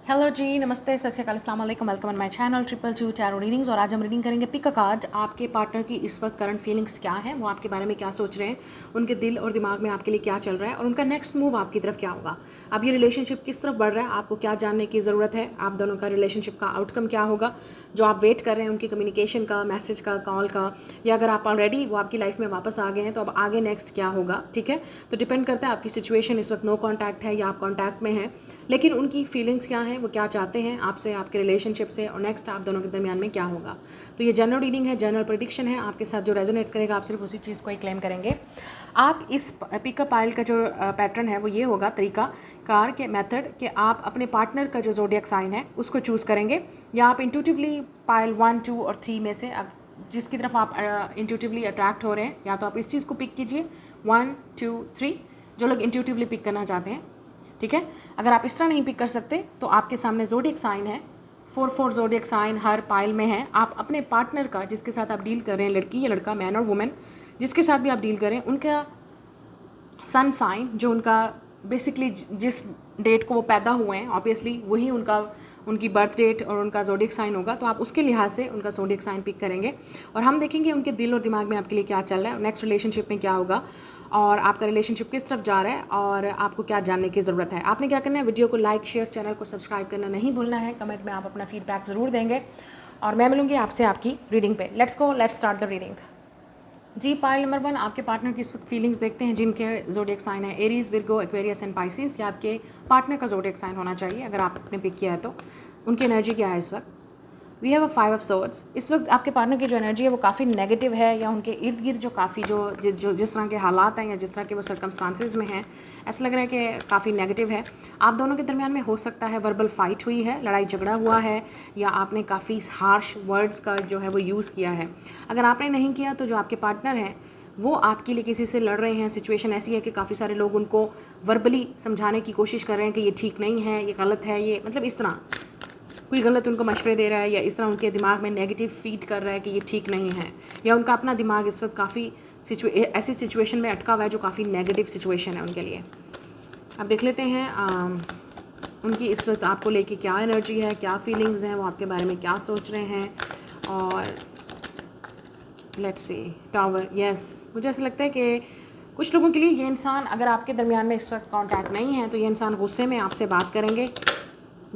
Hello जी, नमस्ते, सत श्री अकाल, अस्सलाम वालेकुम, welcome on my channel triple two tarot readings. और आज हम रीडिंग करेंगे पिक अ कार्ड। आपके पार्टनर की इस वक्त करंट फीलिंग्स क्या है, वो आपके बारे में क्या सोच रहे हैं, उनके दिल और दिमाग में आपके लिए क्या चल रहा है और उनका नेक्स्ट मूव आपकी तरफ क्या होगा। अब ये रिलेशनशिप किस तरफ बढ़ रहा है, आपको क्या जानने की ज़रूरत है, आप दोनों का रिलेशनशिप का आउटकम क्या होगा, जो आप वेट कर रहे हैं उनकी कम्युनिकेशन का, मैसेज का, कॉल का, या अगर आप ऑलरेडी वो आपकी लाइफ में वापस आ गए हैं तो अब आगे नेक्स्ट क्या होगा। ठीक है, तो डिपेंड करता है आपकी सिचुएशन इस वक्त नो कॉन्टैक्ट है या आप कॉन्टैक्ट में हैं, लेकिन उनकी फीलिंग्स क्या हैं, वो क्या चाहते हैं आपसे, आपके रिलेशनशिप से, और नेक्स्ट आप दोनों के दरमियान में क्या होगा। तो ये जनरल रीडिंग है, जनरल प्रेडिक्शन है, आपके साथ जो रेजोनेट्स करेगा आप सिर्फ उसी चीज़ को ही क्लेम करेंगे। आप इस पिकअप पाइल का जो पैटर्न है वो ये होगा, तरीका कार के मेथड कि आप अपने पार्टनर का जो जोडियक साइन है उसको चूज़ करेंगे, या आप इंट्यूटिवली पाइल 1, 2 और 3 में से जिसकी तरफ आप इंट्यूटिवली अट्रैक्ट हो रहे हैं, या तो आप इस चीज़ को पिक कीजिए 1, 2, 3, जो लोग इंट्यूटिवली पिक करना चाहते हैं। ठीक है, अगर आप इस तरह नहीं पिक कर सकते तो आपके सामने जोडियक साइन है, 4 जोडियक साइन हर पाइल में है। आप अपने पार्टनर का, जिसके साथ आप डील कर रहे हैं, लड़की या लड़का, मैन और वुमेन, जिसके साथ भी आप डील करें, उनका सन साइन, जो उनका बेसिकली जिस डेट को वो पैदा हुए हैं, ऑब्वियसली वही उनकी बर्थ डेट और उनका जोडियक साइन होगा, तो आप उसके लिहाज से उनका जोडियक साइन पिक करेंगे और हम देखेंगे उनके दिल और दिमाग में आपके लिए क्या चल रहा है, नेक्स्ट रिलेशनशिप में क्या होगा और आपका रिलेशनशिप किस तरफ जा रहा है और आपको क्या जानने की ज़रूरत है। आपने क्या करना है, वीडियो को लाइक, शेयर, चैनल को सब्सक्राइब करना नहीं भूलना है। कमेंट में आप अपना फीडबैक ज़रूर देंगे और मैं मिलूंगी आपसे आपकी रीडिंग पे। Let's start the reading. जी, पाइल नंबर 1, आपके पार्टनर की इस वक्त फीलिंग्स देखते हैं, जिनके जोडियक साइन है Aries, Virgo, Aquarius and Pisces, या आपके पार्टनर का जोडियक साइन होना चाहिए अगर आपने पिक किया है तो। उनकी एनर्जी क्या है इस वक्त। We have a 5 of swords. इस वक्त आपके पार्टनर की जो एनर्जी है वो काफ़ी नेगेटिव है, या उनके इर्द गिर्द जो काफ़ी जिस तरह के हालात हैं या जिस तरह के वो सर्कमस्टांसिस में हैं, ऐसा लग रहा है कि काफ़ी नेगेटिव है। आप दोनों के दरमियान में हो सकता है वर्बल फाइट हुई है, लड़ाई झगड़ा हुआ है, या आपने काफ़ी हार्श वर्ड्स का जो है वो यूज़ किया है। अगर आपने नहीं किया तो जो आपके पार्टनर हैं वो आपके लिए किसी से लड़ रहे हैं। सिचुएशन ऐसी है कि काफ़ी सारे लोग उनको वर्बली समझाने की कोशिश कर रहे हैं कि ये ठीक नहीं है, ये गलत है, ये मतलब इस तरह कोई गलत उनको मशवरे दे रहा है, या इस तरह उनके दिमाग में नेगेटिव फीड कर रहा है कि ये ठीक नहीं है, या उनका अपना दिमाग इस वक्त काफ़ी ऐसी सिचुएशन में अटका हुआ है जो काफ़ी नेगेटिव सिचुएशन है उनके लिए। अब देख लेते हैं उनकी इस वक्त आपको लेके क्या एनर्जी है, क्या फीलिंग्स हैं, वो आपके बारे में क्या सोच रहे हैं। और लेट्स सी, टावर, यस, मुझे ऐसा लगता है कि कुछ लोगों के लिए ये इंसान, अगर आपके दरमियान में इस वक्त कांटेक्ट नहीं है तो ये इंसान गुस्से में आपसे बात करेंगे,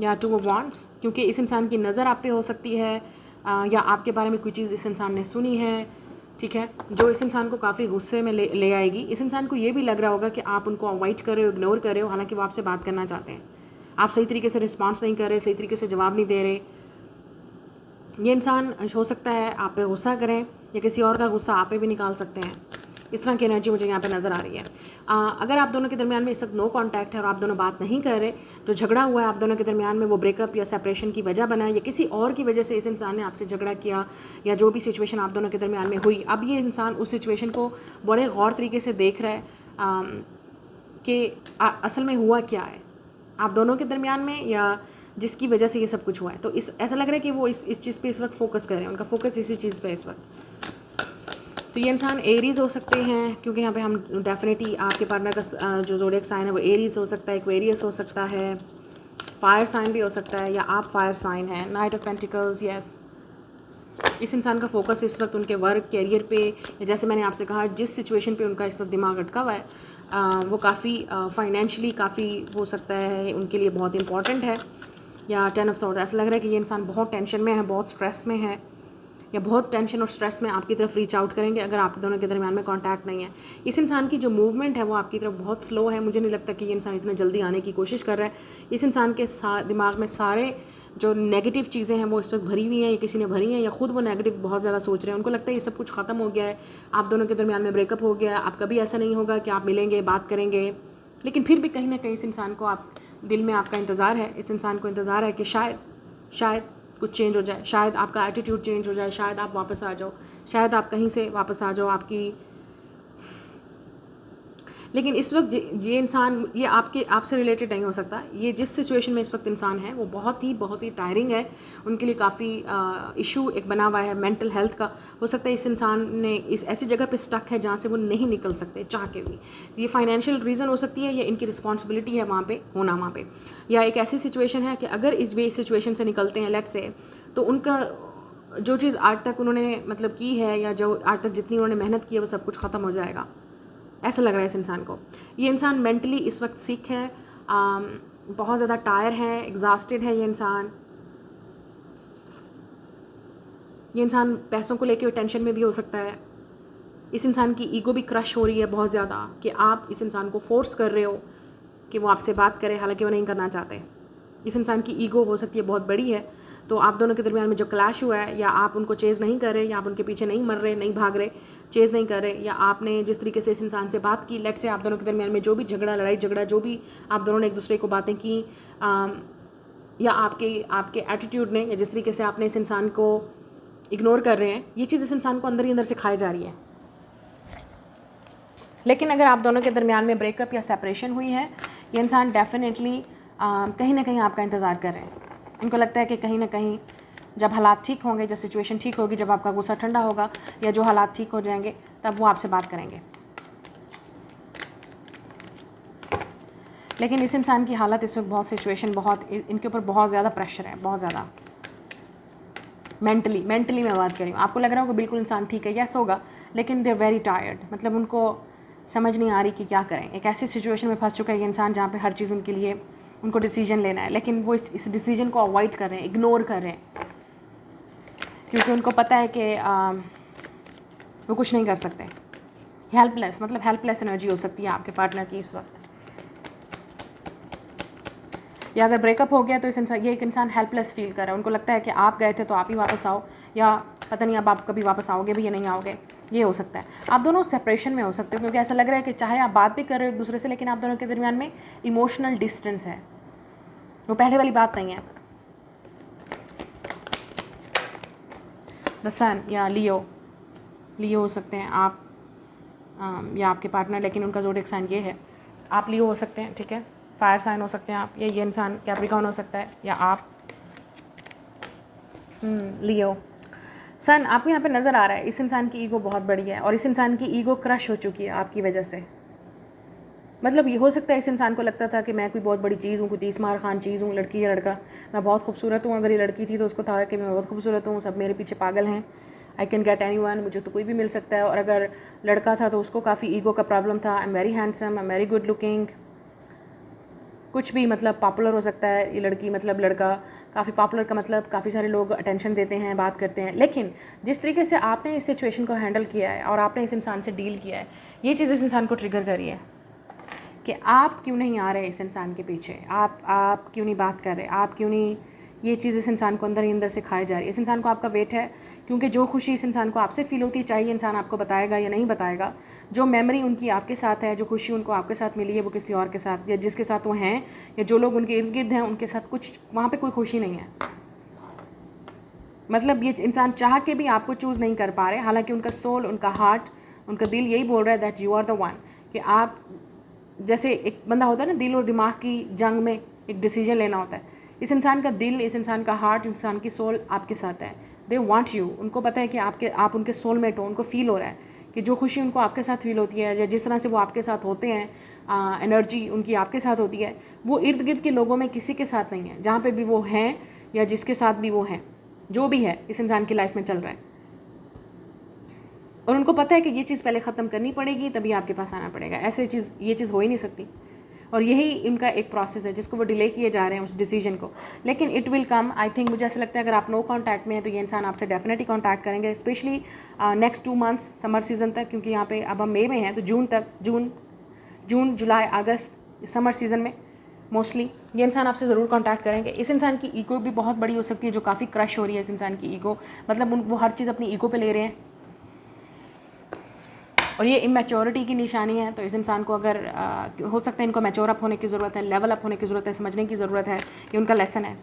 या टू ऑफ वांड्स, क्योंकि इस इंसान की नज़र आप पे हो सकती है, या आपके बारे में कोई चीज़ इस इंसान ने सुनी है, ठीक है, जो इस इंसान को काफ़ी गुस्से में ले आएगी। इस इंसान को ये भी लग रहा होगा कि आप उनको अवॉइड कर रहे हो, इग्नोर कर रहे हो, हालांकि वो आपसे बात करना चाहते हैं। आप सही तरीके से रिस्पॉन्स नहीं कर रहे, सही तरीके से जवाब नहीं दे रहे। ये इंसान हो सकता है आप पे गुस्सा करें, या किसी और का गुस्सा आप पे भी निकाल सकते हैं। इस तरह की एनर्जी मुझे यहाँ पे नज़र आ रही है। अगर आप दोनों के दरमियान में इस वक्त नो कांटेक्ट है और आप दोनों बात नहीं कर रहे, जो झगड़ा हुआ है आप दोनों के दरमियान में वो ब्रेकअप या सेपरेशन की वजह बना है, या किसी और की वजह से इस इंसान ने आपसे झगड़ा किया, या जो भी सिचुएशन आप दोनों के दरमियान में हुई, अब ये इंसान उस सिचुएशन को बड़े गौर तरीके से देख रहा है कि असल में हुआ क्या है आप दोनों के दरमियान में, या जिसकी वजह से ये सब कुछ हुआ है। तो ऐसा लग रहा है कि वो इस चीज़ पे इस वक्त फोकस कर रहे हैं, उनका फोकस इसी चीज़ पे इस वक्त। तो ये इंसान एरीज हो सकते हैं, क्योंकि यहाँ पे हम डेफिनेटली आपके पार्टनर का जो जोडियक साइन है वो एरीज हो सकता है, एक्वेरियस हो सकता है, फायर साइन भी हो सकता है, या आप फायर साइन है, नाइट ऑफ पेंटिकल्स, यस। इस इंसान का फोकस इस वक्त उनके वर्क, कैरियर पे, या जैसे मैंने आपसे कहा जिस सिचुएशन पे उनका इस वक्त दिमाग अटका हुआ है, वो काफ़ी फाइनेंशियली काफ़ी हो सकता है उनके लिए बहुत इंपॉर्टेंट है, या 10 ऑफ सॉर्ड्स। ऐसा लग रहा है कि ये इंसान बहुत टेंशन में है, बहुत स्ट्रेस में है, या बहुत टेंशन और स्ट्रेस में आपकी तरफ रीच आउट करेंगे अगर आप दोनों के दरमियान में कांटेक्ट नहीं है। इस इंसान की जो मूवमेंट है वो आपकी तरफ बहुत स्लो है। मुझे नहीं लगता कि ये इंसान इतना जल्दी आने की कोशिश कर रहा है। इस इंसान के दिमाग में सारे जो नेगेटिव चीज़ें हैं वो इस वक्त भरी हुई हैं, या किसी ने भरी हैं, या खुद वो नेगेटिव बहुत ज़्यादा सोच रहे हैं। उनको लगता है ये सब कुछ ख़त्म हो गया है, आप दोनों के दरमियान में ब्रेकअप हो गया, अब कभी ऐसा नहीं होगा कि आप मिलेंगे, बात करेंगे। लेकिन फिर भी कहीं ना कहीं इस इंसान को आप दिल में आपका इंतज़ार है, इस इंसान को इंतज़ार है कि शायद कुछ चेंज हो जाए, शायद आपका एटीट्यूड चेंज हो जाए, शायद आप वापस आ जाओ, शायद आप कहीं से वापस आ जाओ। आपकी लेकिन इस वक्त ये इंसान, ये आपसे रिलेटेड नहीं हो सकता। ये जिस सिचुएशन में इस वक्त इंसान है वो बहुत ही टायरिंग है, उनके लिए काफ़ी इशू एक बना हुआ है मेंटल हेल्थ का। हो सकता है इस इंसान ने इस ऐसी जगह पे स्टक है जहाँ से वो नहीं निकल सकते चाह के भी। ये फाइनेंशियल रीज़न हो सकती है या इनकी रिस्पॉन्सिबिलिटी है वहाँ पे होना वहाँ पे, या एक ऐसी सिचुएशन है कि अगर इस सिचुएशन से निकलते हैं लेट्स से, तो उनका जो चीज़ आज तक उन्होंने मतलब की है या जो आज तक जितनी उन्होंने मेहनत की है वो सब कुछ ख़त्म हो जाएगा, ऐसा लग रहा है इस इंसान को। ये इंसान मेंटली इस वक्त सिक है, बहुत ज़्यादा टायर है, एग्जॉस्टेड है ये इंसान। ये इंसान पैसों को लेकर टेंशन में भी हो सकता है। इस इंसान की ईगो भी क्रश हो रही है बहुत ज़्यादा कि आप इस इंसान को फोर्स कर रहे हो कि वो आपसे बात करे, हालांकि वो नहीं करना चाहते। इस इंसान की ईगो हो सकती है बहुत बड़ी है। तो आप दोनों के दरमियान में जो क्लैश हुआ है, या आप उनको चेज़ नहीं कर रहे, या आप उनके पीछे नहीं मर रहे, नहीं भाग रहे, चेज़ नहीं कर रहे, या आपने जिस तरीके से इस इंसान से बात की, लेट से आप दोनों के दरमियान में जो भी लड़ाई झगड़ा जो भी आप दोनों ने एक दूसरे को बातें की, या आपके एटीट्यूड ने, या जिस तरीके से आपने इस इंसान को इग्नोर कर रहे हैं, ये चीज़ इस इंसान को अंदर ही अंदर से खाई जा रही है। लेकिन अगर आप दोनों के दरमियान में ब्रेकअप या सेपरेशन हुई है, ये इंसान डेफिनेटली कहीं ना कहीं आपका इंतज़ार कर रहे हैं। इनको लगता है कि कहीं ना कहीं जब हालात ठीक होंगे, जब सिचुएशन ठीक होगी, जब आपका गुस्सा ठंडा होगा, या जो हालात ठीक हो जाएंगे, तब वो आपसे बात करेंगे। लेकिन इस इंसान की हालत इस वक्त बहुत इनके ऊपर बहुत ज़्यादा प्रेशर है, बहुत ज़्यादा मेंटली मैं बात कर रही हूँ। आपको लग रहा होगा बिल्कुल इंसान ठीक है, यस होगा, लेकिन दे आर वेरी टायर्ड। मतलब उनको समझ नहीं आ रही कि क्या करें। एक ऐसी सिचुएशन में फंस चुका है ये इंसान जहाँ पे हर चीज़ उनके लिए उनको डिसीजन लेना है, लेकिन वो इस डिसीजन को अवॉइड कर रहे हैं, इग्नोर कर रहे हैं, क्योंकि उनको पता है कि वो कुछ नहीं कर सकते। हेल्पलेस, मतलब हेल्पलेस एनर्जी हो सकती है आपके पार्टनर की इस वक्त। या अगर ब्रेकअप हो गया तो ये एक इंसान हेल्पलेस फील कर रहा है। उनको लगता है कि आप गए थे तो आप ही वापस आओ, या पता नहीं अब आप कभी वापस आओगे भी या नहीं आओगे। ये हो सकता है। आप दोनों सेपरेशन में हो सकते हो, क्योंकि ऐसा लग रहा है कि चाहे आप बात भी कर रहे हो एक दूसरे से, लेकिन आप दोनों के दरमियान में इमोशनल डिस्टेंस है। वो पहले वाली बात नहीं है। द सन या लियो हो सकते हैं आप, या आपके पार्टनर, लेकिन उनका ज़ोडिएक साइन ये है। आप लियो हो सकते हैं, ठीक है, फायर साइन हो सकते हैं आप, या ये इंसान कैप्रिकॉर्न हो सकता है, या आप लियो सन। आपको यहाँ पे नज़र आ रहा है इस इंसान की ईगो बहुत बड़ी है, और इस इंसान की ईगो क्रश हो चुकी है आपकी वजह से। मतलब ये हो सकता है इस इंसान को लगता था कि मैं कोई बहुत बड़ी चीज़ हूँ, कोई तीसमार खान चीज़ हूँ, लड़की या लड़का, मैं बहुत खूबसूरत हूँ। अगर ये लड़की थी तो उसको था कि मैं बहुत खूबसूरत हूँ, सब मेरे पीछे पागल हैं, आई कैन गेट एनीवन, मुझे तो कोई भी मिल सकता है। और अगर लड़का था तो उसको काफ़ी ईगो का प्रॉब्लम था, I am very handsome, I am very good looking, कुछ भी, मतलब पॉपुलर हो सकता है ये लड़की, मतलब लड़का काफ़ी पॉपुलर का मतलब काफ़ी सारे लोग अटेंशन देते हैं, बात करते हैं। लेकिन जिस तरीके से आपने इस सिचुएशन को हैंडल किया है और आपने इस इंसान से डील किया है, ये चीज़ इस इंसान को ट्रिगर करी है कि आप क्यों नहीं आ रहे इस इंसान के पीछे, आप क्यों नहीं बात कर रहे, आप क्यों नहीं। ये चीज़ इस इंसान को अंदर ही अंदर से खाई जा रही है। इस इंसान को आपका वेट है, क्योंकि जो खुशी इस इंसान को आपसे फील होती है, चाहे इंसान आपको बताएगा या नहीं बताएगा, जो मेमोरी उनकी आपके साथ है, जो खुशी उनको आपके साथ मिली है, वो किसी और के साथ, या जिसके साथ वो हैं, या जो लोग उनके इर्द गिर्द हैं, उनके साथ कुछ वहाँ पर कोई खुशी नहीं है। मतलब ये इंसान चाह के भी आपको चूज़ नहीं कर पा रहे, हालांकि उनका सोल, उनका हार्ट, उनका दिल यही बोल रहा है that you are the one. कि आप, जैसे एक बंदा होता है ना, दिल और दिमाग की जंग में एक डिसीजन लेना होता है, इस इंसान का दिल, इस इंसान का हार्ट, इंसान की सोल आपके साथ है। They want you. उनको पता है कि आप उनके सोलमेट हो। उनको फील हो रहा है कि जो खुशी उनको आपके साथ फील होती है, या जिस तरह से वो आपके साथ होते हैं, एनर्जी उनकी आपके साथ होती है, वो इर्द गिर्द के लोगों में किसी के साथ नहीं है। जहाँ पर भी वो हैं या जिसके साथ भी वो हैं, जो भी है इस इंसान की लाइफ में चल रहा है, और उनको पता है कि ये चीज़ पहले ख़त्म करनी पड़ेगी, तभी आपके पास आना पड़ेगा। ये चीज़ हो ही नहीं सकती। और यही उनका एक प्रोसेस है जिसको वो डिले किए जा रहे हैं उस डिसीजन को। लेकिन it will come, I think. मुझे ऐसा लगता है अगर आप नो कांटेक्ट में हैं तो ये इंसान आपसे डेफिनेटली कांटेक्ट करेंगे, specially next 2 months summer season तक, क्योंकि यहाँ पे अब हम मई में हैं, तो जून तक, जून जुलाई अगस्त समर सीज़न में मोस्टली ये इंसान आपसे ज़रूर कांटेक्ट करेंगे। इस इंसान की ईगो भी बहुत बड़ी हो सकती है, जो काफ़ी क्रश हो रही है इस इंसान की ईगो। मतलब वो हर चीज़ अपनी ईगो पे ले रहे हैं, और ये इमेच्योरिटी की निशानी है। तो इस इंसान को अगर हो सकता है इनको मैच्योर अप होने की ज़रूरत है, लेवल अप होने की ज़रूरत है, समझने की ज़रूरत है। ये उनका लेसन है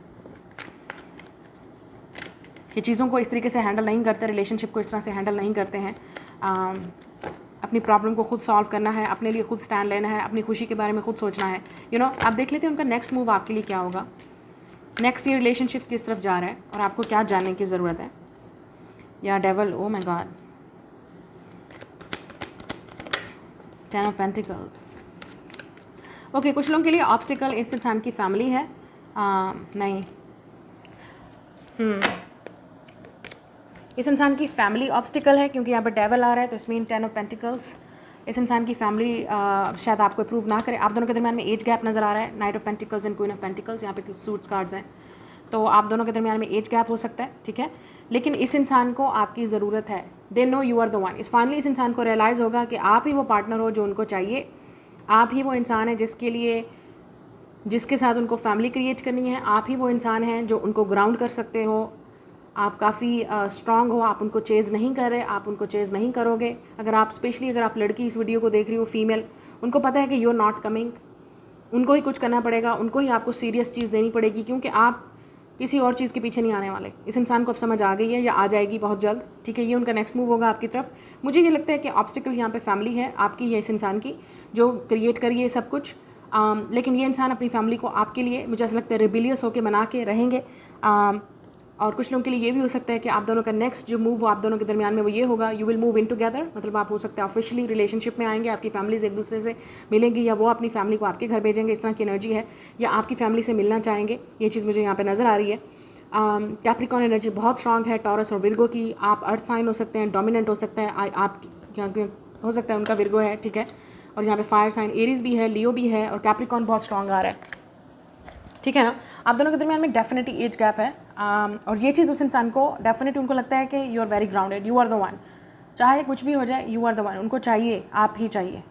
कि चीज़ों को इस तरीके से हैंडल नहीं करते, रिलेशनशिप को इस तरह से हैंडल नहीं करते हैं। अपनी प्रॉब्लम को खुद सॉल्व करना है, अपने लिए खुद स्टैंड लेना है, अपनी खुशी के बारे में खुद सोचना है। आप देख लेते हैं उनका नेक्स्ट मूव आपके लिए क्या होगा, नेक्स्ट ये रिलेशनशिप किस तरफ जा रहा है और आपको क्या जानने की ज़रूरत है। या devil, oh my God, 10 of pentacles. Okay, कुछ लोगों के लिए ऑब्स्टिकल इस इंसान की फैमिली है। नहीं, इस इंसान की फैमिली ऑब्स्टिकल है क्योंकि यहाँ पर डेवल आ रहा है, तो इसमें 10 ऑफ पेंटिकल्स। इस इंसान की फैमिली शायद आपको अप्रूव ना करे। आप दोनों के दरमियान में एज गैप नज़र आ रहा है, night of pentacles and queen of pentacles, यहाँ पे सूट्स कार्ड्स हैं, तो आप दोनों के दरमियान में एज गैप हो सकता है, ठीक है। लेकिन इस इंसान को आपकी ज़रूरत है, they know you are the one. इस फाइनली इस इंसान को रियलाइज़ होगा कि आप ही वो पार्टनर हो जो उनको चाहिए, आप ही वो इंसान है जिसके साथ उनको फैमिली क्रिएट करनी है, आप ही वो इंसान हैं जो उनको ग्राउंड कर सकते हो। आप काफ़ी स्ट्रांग हो, आप उनको चेज़ नहीं कर रहे, आप उनको चेज़ नहीं करोगे। अगर आप स्पेशली अगर आप लड़की इस वीडियो को देख रही हो, फीमेल, उनको पता है कि यू आर नॉट कमिंग, उनको ही कुछ करना पड़ेगा, उनको ही आपको सीरियस चीज़ देनी पड़ेगी, क्योंकि आप किसी और चीज़ के पीछे नहीं आने वाले। इस इंसान को अब समझ आ गई है या आ जाएगी बहुत जल्द, ठीक है। ये उनका नेक्स्ट मूव होगा आपकी तरफ। मुझे ये लगता है कि ऑब्स्टिकल यहाँ पे फैमिली है आपकी या इस इंसान की, जो क्रिएट करिए सब कुछ। लेकिन ये इंसान अपनी फैमिली को आपके लिए, मुझे ऐसा लगता है, रिबिलियस होकर बना के रहेंगे। और कुछ लोगों के लिए ये भी हो सकता है कि आप दोनों का नेक्स्ट जो मूव वो आप दोनों के दरमियान में वो ये होगा, you will move in together. मतलब आप हो सकता है ऑफिशियली रिलेशनशिप में आएंगे, आपकी फैमिलीज एक दूसरे से मिलेंगी, या वो अपनी फैमिली को आपके घर भेजेंगे, इस तरह की एनर्जी है, या आपकी फैमिली से मिलना चाहेंगे। ये चीज़ मुझे यहाँ पे नज़र आ रही है। कैप्रिकॉर्न एनर्जी बहुत स्ट्रांग है, टॉरस और विर्गो की। आप अर्थ साइन हो सकते हैं, डोमिनेंट हो सकता है, आप हो सकता है उनका विर्गो है, ठीक है। और यहाँ पे फायर साइन एरीज भी है, लियो भी है, और कैप्रिकॉर्न बहुत स्ट्रांग आ रहा है, ठीक है ना। आप दोनों के दरमियान में डेफिनेटली एज गैप है, और ये चीज़ उस इंसान को डेफिनेटली उनको लगता है कि you are very grounded, you are the one, चाहे कुछ भी हो जाए, यू आर द वन। उनको चाहिए, आप ही चाहिए।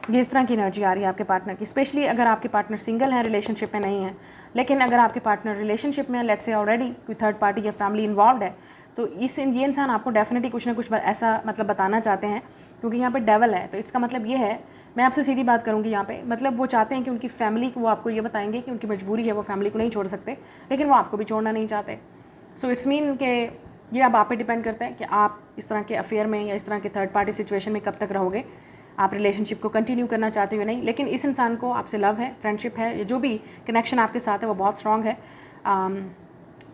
ये इस तरह की एनर्जी आ रही है आपके पार्टनर की, स्पेशली अगर आपके पार्टनर सिंगल है, रिलेशनशिप में नहीं है। लेकिन अगर आपके पार्टनर रिलेशनशिप में है, लेट्स से ऑलरेडी कोई थर्ड पार्टी या फैमिली इन्वॉल्व है, तो ये इंसान आपको डेफिनेटली कुछ ना कुछ ऐसा मतलब बताना चाहते हैं, क्योंकि यहाँ पे डेवल है। तो इसका मतलब ये है, मैं आपसे सीधी बात करूँगी यहाँ पे, मतलब वो चाहते हैं कि उनकी फैमिली को, वो आपको ये बताएंगे कि उनकी मजबूरी है, वो फैमिली को नहीं छोड़ सकते, लेकिन वो आपको भी छोड़ना नहीं चाहते। सो इट्स मीन कि ये अब आप पे डिपेंड करता है कि आप इस तरह के अफेयर में या इस तरह के थर्ड पार्टी सिचुएशन में कब तक रहोगे। आप रिलेशनशिप को कंटिन्यू करना चाहते हो नहीं, लेकिन इस इंसान को आपसे लव है, फ्रेंडशिप है, जो भी कनेक्शन आपके साथ है वो बहुत स्ट्रांग है।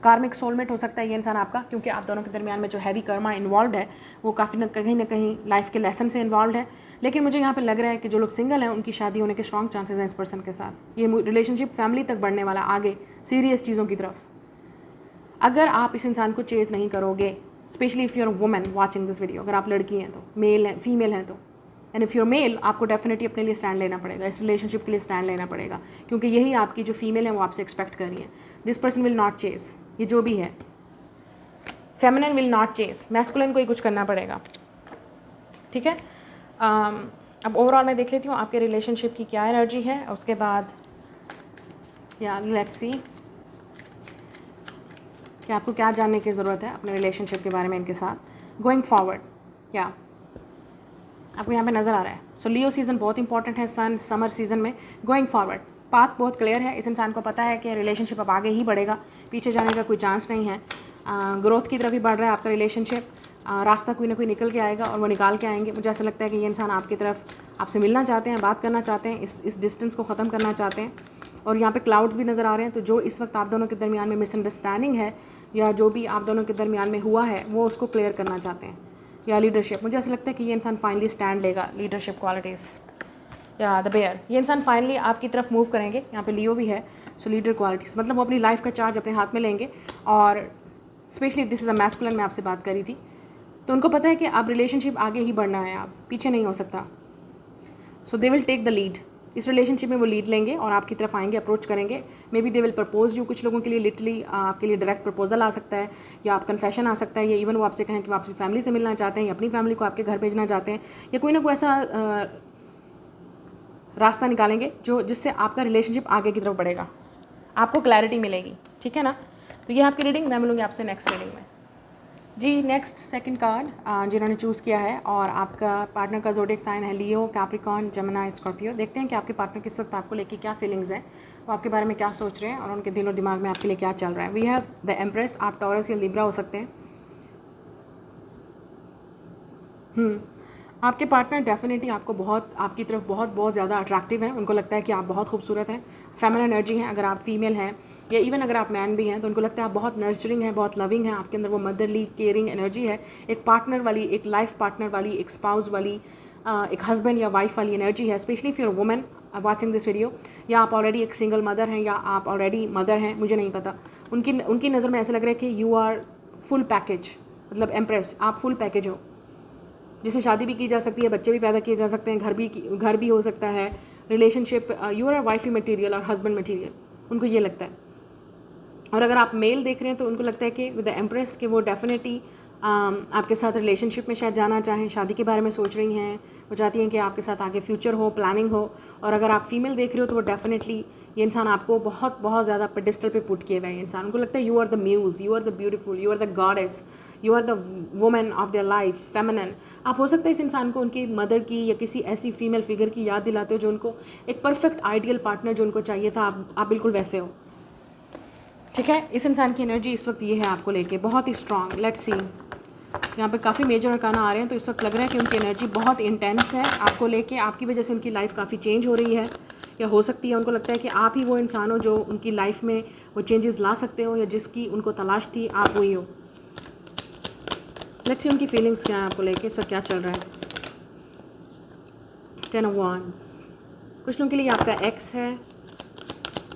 कार्मिक सोलमेट हो सकता है ये इंसान आपका, क्योंकि आप दोनों के दरमियान में जो हैवी कर्मा इन्वॉल्व है वो काफ़ी ना कहीं लाइफ के लेसन से इन्वॉल्व है। लेकिन मुझे यहाँ पे लग रहा है कि जो लोग सिंगल हैं उनकी शादी होने के स्ट्रॉन्ग चांसेस हैं इस पर्सन के साथ। ये रिलेशनशिप फैमिली तक बढ़ने वाला, आगे सीरियस चीज़ों की तरफ। अगर आप इस इंसान को चेज़ नहीं करोगे, specially if you're women watching this video, अगर आप लड़की हैं तो, मेल हैं, फीमेल हैं तो, एंड इफ़ यूर मेल, आपको डेफिनेटली अपने लिए स्टैंड लेना पड़ेगा, इस रिलेशनशिप के लिए स्टैंड लेना पड़ेगा, क्योंकि यही आपकी जो फीमेल है वो आपसे एक्सपेक्ट कर रही है। This person will not Chase, ये जो भी है, feminine will not Chase, masculine को ही कुछ करना पड़ेगा, ठीक है। अब ओवरऑल मैं देख लेती हूँ आपके रिलेशनशिप की क्या एनर्जी है, उसके बाद या लेट्स सी कि आपको क्या जानने की ज़रूरत है अपने रिलेशनशिप के बारे में इनके साथ गोइंग फॉरवर्ड। क्या आपको यहाँ पे नज़र आ रहा है? सो लियो सीज़न बहुत इंपॉर्टेंट है, सन समर सीज़न में। गोइंग फॉरवर्ड पाथ बहुत क्लियर है, इस इंसान को पता है कि रिलेशनशिप अब आगे ही बढ़ेगा, पीछे जाने का कोई चांस नहीं है। ग्रोथ की तरफ ही बढ़ रहा है आपका रिलेशनशिप, रास्ता कोई ना कोई निकल के आएगा और वो निकाल के आएंगे। मुझे ऐसा लगता है कि ये इंसान आपकी तरफ आपसे मिलना चाहते हैं, बात करना चाहते हैं, इस डिस्टेंस को ख़त्म करना चाहते हैं। और यहाँ पे क्लाउड्स भी नज़र आ रहे हैं, तो जो इस वक्त आप दोनों के दरमियान में मिसअंडरस्टैंडिंग है या जो भी आप दोनों के दरमियान में हुआ है वो उसको क्लियर करना चाहते हैं। या लीडरशिप, मुझे ऐसा लगता है कि ये इंसान फाइनली स्टैंड लेगा, लीडरशिप क्वालिटीज़। या द बेयर, ये इंसान फाइनली आपकी तरफ मूव करेंगे, यहाँ पे लियो भी है। सो लीडर क्वालिटीज़ मतलब वो अपनी लाइफ का चार्ज अपने हाथ में लेंगे, और specially this is a masculine, मैं आपसे बात करी थी, तो उनको पता है कि अब रिलेशनशिप आगे ही बढ़ना है, आप पीछे नहीं हो सकता। So they will take the lead, इस रिलेशनशिप में वो लीड लेंगे और आपकी तरफ आएंगे, अप्रोच करेंगे। May be they will propose you, कुछ लोगों के लिए लिटरली आपके लिए डायरेक्ट प्रपोजल आ सकता है, या आप कन्फेशन आ सकता है, या इवन वो आपसे कहें कि वो आपकी फैमिली से मिलना चाहते हैं, या अपनी फैमिली को आपके घर भेजना चाहते हैं, या कोई ना कोई ऐसा रास्ता निकालेंगे जिससे आपका रिलेशनशिप आगे की तरफ बढ़ेगा, आपको क्लैरिटी मिलेगी, ठीक है ना। तो ये आपकी रीडिंग, मैं मिलूँगी आपसे नेक्स्ट रीडिंग में जी। नेक्स्ट सेकंड कार्ड जिन्होंने चूज़ किया है, और आपका पार्टनर का ज़ोडिएक साइन है लियो, कैप्रिकॉर्न, जमुनाई, स्कॉर्पियो। देखते हैं कि आपके पार्टनर किस वक्त आपको लेके क्या फीलिंग्स हैं, वो आपके बारे में क्या सोच रहे हैं, और उनके दिल और दिमाग में आपके लिए क्या चल रहा है। वी हैव द एम्प्रेस, आप टॉरस या लिब्रा हो सकते हैं। आपके पार्टनर डेफिनेटली आपको बहुत, आपकी तरफ बहुत बहुत ज़्यादा अट्रैक्टिव हैं। उनको लगता है कि आप बहुत खूबसूरत हैं, फेमिनिन एनर्जी है। अगर आप फीमेल हैं या इवन अगर आप मैन भी हैं तो उनको लगता है आप बहुत नर्चरिंग है, बहुत लविंग है। आपके अंदर वो मदरली केयरिंग एनर्जी है, एक पार्टनर वाली, एक लाइफ पार्टनर वाली, एक स्पाउस वाली, एक हस्बैंड या वाइफ वाली एनर्जी है। Specially if you're women watching this video, या आप ऑलरेडी एक सिंगल मदर हैं या आप ऑलरेडी मदर हैं, मुझे नहीं पता। उनकी नज़र में ऐसा लग रहा है कि यू आर फुल पैकेज, मतलब एम्प्रेस, आप फुल पैकेज हो, जिससे शादी भी की जा सकती है, बच्चे भी पैदा किए जा सकते हैं, घर भी हो सकता है, relationship, you are wifey material और हस्बैंड मटेरियल, उनको ये लगता है। और अगर आप मेल देख रहे हैं तो उनको लगता है कि विद द एम्प्रेस कि वो डेफिनेटली आपके साथ रिलेशनशिप में शायद जाना चाहें, शादी के बारे में सोच रही हैं, वो चाहती हैं कि आपके साथ आगे फ्यूचर हो, प्लानिंग हो। और अगर आप फीमेल देख रहे हो तो वो डेफिनेटली ये इंसान आपको बहुत बहुत ज़्यादा पेडिस्टल पे पुट किए हुए हैं। इंसान उनको लगता है you are the muse, you are the beautiful, you are the goddess, you are the women of their life, feminine. आप हो सकता है इस इंसान को उनकी मदर की या किसी ऐसी फीमेल फिगर की याद दिलाते हो जो उनको एक परफेक्ट आइडियल पार्टनर जो उनको चाहिए था, आप बिल्कुल वैसे हो। ठीक है, इस इंसान की एनर्जी इस वक्त ये है आपको लेके बहुत ही स्ट्रांग। लेट्स सी, यहाँ पे काफ़ी मेजर अरकाना आ रहे हैं तो इस वक्त लग रहा है कि उनकी एनर्जी बहुत इंटेंस है आपको लेके। आपकी वजह से उनकी लाइफ काफ़ी चेंज हो रही है, या हो सकती है उनको लगता है कि आप ही वो इंसान हो जो उनकी लाइफ में वो चेंजेस ला सकते हो, या जिसकी उनको तलाश थी आप वही हो। लेट्स सी उनकी फीलिंग्स क्या है आपको लेके, इस वक्त क्या चल रहा है। 10 of Wands, कुछ लोगों के लिए आपका एक्स है,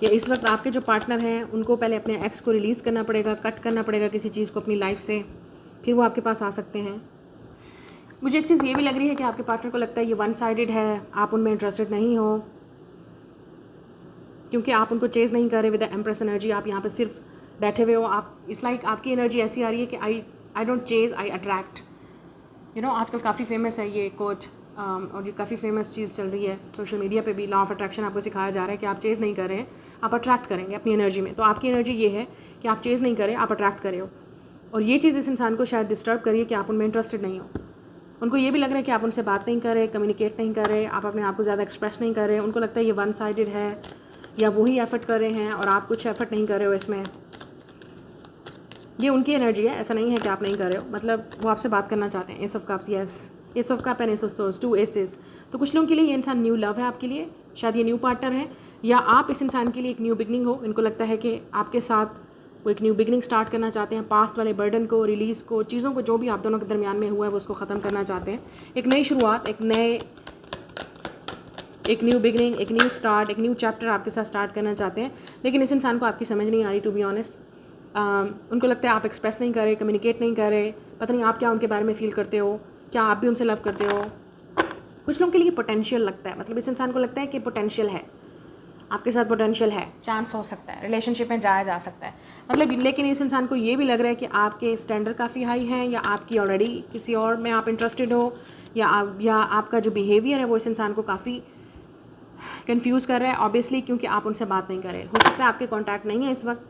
या इस वक्त आपके जो पार्टनर हैं उनको पहले अपने एक्स को रिलीज़ करना पड़ेगा, कट करना पड़ेगा किसी चीज़ को अपनी लाइफ से, फिर वो आपके पास आ सकते हैं। मुझे एक चीज़ ये भी लग रही है कि आपके पार्टनर को लगता है ये वन साइडेड है, आप उनमें इंटरेस्टेड नहीं हो, क्योंकि आप उनको चेज़ नहीं कर रहे विद द एम्प्रेस एनर्जी। आप यहाँ पे सिर्फ बैठे हुए हो। आप इस लाइक आपकी एनर्जी ऐसी आ रही है कि I don't Chase, I attract. You know आजकल काफ़ी फेमस है ये कोच, और ये काफ़ी फेमस चीज़ चल रही है सोशल मीडिया पे भी। लॉ ऑफ अट्रैक्शन आपको सिखाया जा रहा है कि आप चेज़ नहीं कर रहे हैं, आप अट्रैक्ट करेंगे अपनी एनर्जी में। तो आपकी एनर्जी ये है कि आप चेज़ नहीं करें, आप अट्रैक्ट करें हो। और ये चीज़ इस इंसान को शायद डिस्टर्ब करिए कि आप उनमें इंटरेस्टेड नहीं हो। उनको ये भी लग रहा है कि आप उनसे बात नहीं कर रहे, कम्युनिकेट नहीं कर रहे, आप अपने आप को ज़्यादा एक्सप्रेस नहीं कर रहे। उनको लगता है ये वन साइडेड है, या वही एफर्ट कर रहे हैं और आप कुछ एफर्ट नहीं कर रहे हो इसमें। ये उनकी एनर्जी है, ऐसा नहीं है कि आप नहीं कर रहे हो। मतलब वो आपसे बात करना चाहते हैं। Ace of cups, yes, ace of cup and ace of swords, 2 aces. तो कुछ लोगों के लिए ये इंसान न्यू लव है आपके लिए, शायद ये न्यू पार्टनर है, या आप इस इंसान के लिए एक न्यू बिगनिंग हो। इनको लगता है कि आपके साथ वो एक न्यू बिगनिंग स्टार्ट करना चाहते हैं, पास्ट वाले बर्डन को, रिलीज़ को, चीज़ों को जो भी आप दोनों के दरमियान में हुआ है वो उसको ख़त्म करना चाहते हैं। एक नई शुरुआत, एक न्यू बिगनिंग, एक न्यू स्टार्ट, एक न्यू चैप्टर आपके साथ स्टार्ट करना चाहते हैं। लेकिन इस इंसान को आपकी समझ नहीं आ रही, टू बी ऑनेस्ट। उनको लगता है आप एक्सप्रेस नहीं कर रहे, कम्युनिकेट नहीं कर रहे, पता नहीं आप क्या उनके बारे में फ़ील करते हो, क्या आप भी उनसे लव करते हो। कुछ लोगों के लिए पोटेंशियल लगता है, मतलब इस इंसान को लगता है कि पोटेंशियल है, आपके साथ पोटेंशियल है, चांस हो सकता है, रिलेशनशिप में जाया जा सकता है। मतलब लेकिन इस इंसान को ये भी लग रहा है कि आपके स्टैंडर्ड काफ़ी हाई हैं, या आपकी ऑलरेडी किसी और में आप इंटरेस्टेड हो, या आपका जो बिहेवियर है वो इस इंसान को काफ़ी कंफ्यूज कर रहा है, ऑब्वियसली, क्योंकि आप उनसे बात नहीं कर रहे। हो सकता है आपके कॉन्टैक्ट नहीं है इस वक्त,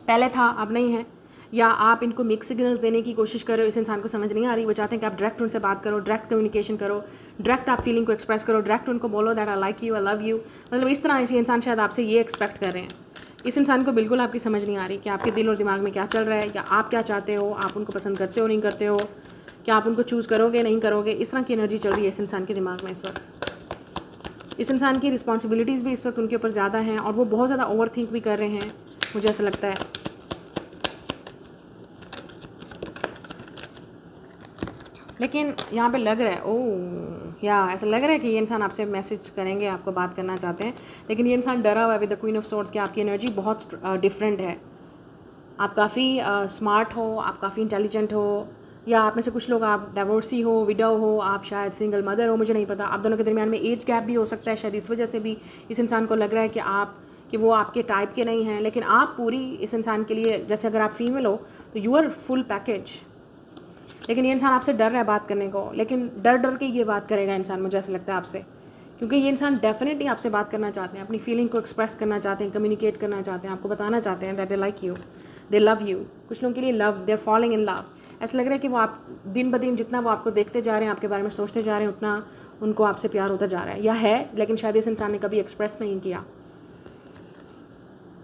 पहले था अब नहीं है, या आप इनको मिक्स सिग्नल्स देने की कोशिश कर रहे हो, इस इंसान को समझ नहीं आ रही। वो चाहते हैं कि आप डायरेक्ट उनसे बात करो, डायरेक्ट कम्युनिकेशन करो, डायरेक्ट आप फीलिंग को एक्सप्रेस करो, डायरेक्ट उनको बोलो that I like you, I love you. मतलब इस तरह इसी इंसान शायद आपसे ये एक्सपेक्ट कर रहे हैं। इस इंसान को बिल्कुल आपकी समझ नहीं आ रही कि आपके दिल और दिमाग में क्या चल रहा है, या आप क्या चाहते हो, आप उनको पसंद करते हो नहीं करते हो, क्या आप उनको चूज़ करोगे नहीं करोगे। इस तरह की एनर्जी चल रही है इस इंसान के दिमाग में इस वक्त। इस इंसान की रिस्पॉन्सिबिलिटीज़ भी इस वक्त उनके ऊपर ज़्यादा हैं, और वो बहुत ज़्यादा ओवर थिंक भी कर रहे हैं, मुझे ऐसा लगता है। लेकिन यहाँ पे लग रहा है ऐसा लग रहा है कि ये इंसान आपसे मैसेज करेंगे, आपको बात करना चाहते हैं, लेकिन ये इंसान डरा हुआ है with the queen of swords कि आपकी एनर्जी बहुत डिफरेंट है। आप काफ़ी स्मार्ट हो, आप काफ़ी इंटेलिजेंट हो, या आप में से कुछ लोग आप डाइवोर्सी हो, विडो हो, आप शायद सिंगल मदर हो, मुझे नहीं पता। आप दोनों के दरमियान में एज गैप भी हो सकता है, शायद इस वजह से भी इस इंसान को लग रहा है कि वो आपके टाइप के नहीं हैं। लेकिन आप पूरी इस इंसान के लिए, जैसे अगर आप फीमेल हो तो यू आर फुल पैकेज। लेकिन ये इंसान आपसे डर रहा है बात करने को, लेकिन डर के ये बात करेगा इंसान, मुझे ऐसा लगता है आपसे, क्योंकि ये इंसान डेफिनेटली आपसे बात करना चाहते हैं, अपनी फीलिंग को एक्सप्रेस करना चाहते हैं, कम्युनिकेट करना चाहते हैं, आपको बताना चाहते हैं that they like you, they love you. कुछ लोगों के लिए love, they are following in love. ऐसा लग रहा है कि वो आप दिन ब दिन जितना वो आपको देखते जा रहे हैं, आपके बारे में सोचते जा रहे हैं, उतना उनको आपसे प्यार होता जा रहा है, या है, लेकिन शायद इस इंसान ने कभी एक्सप्रेस नहीं किया।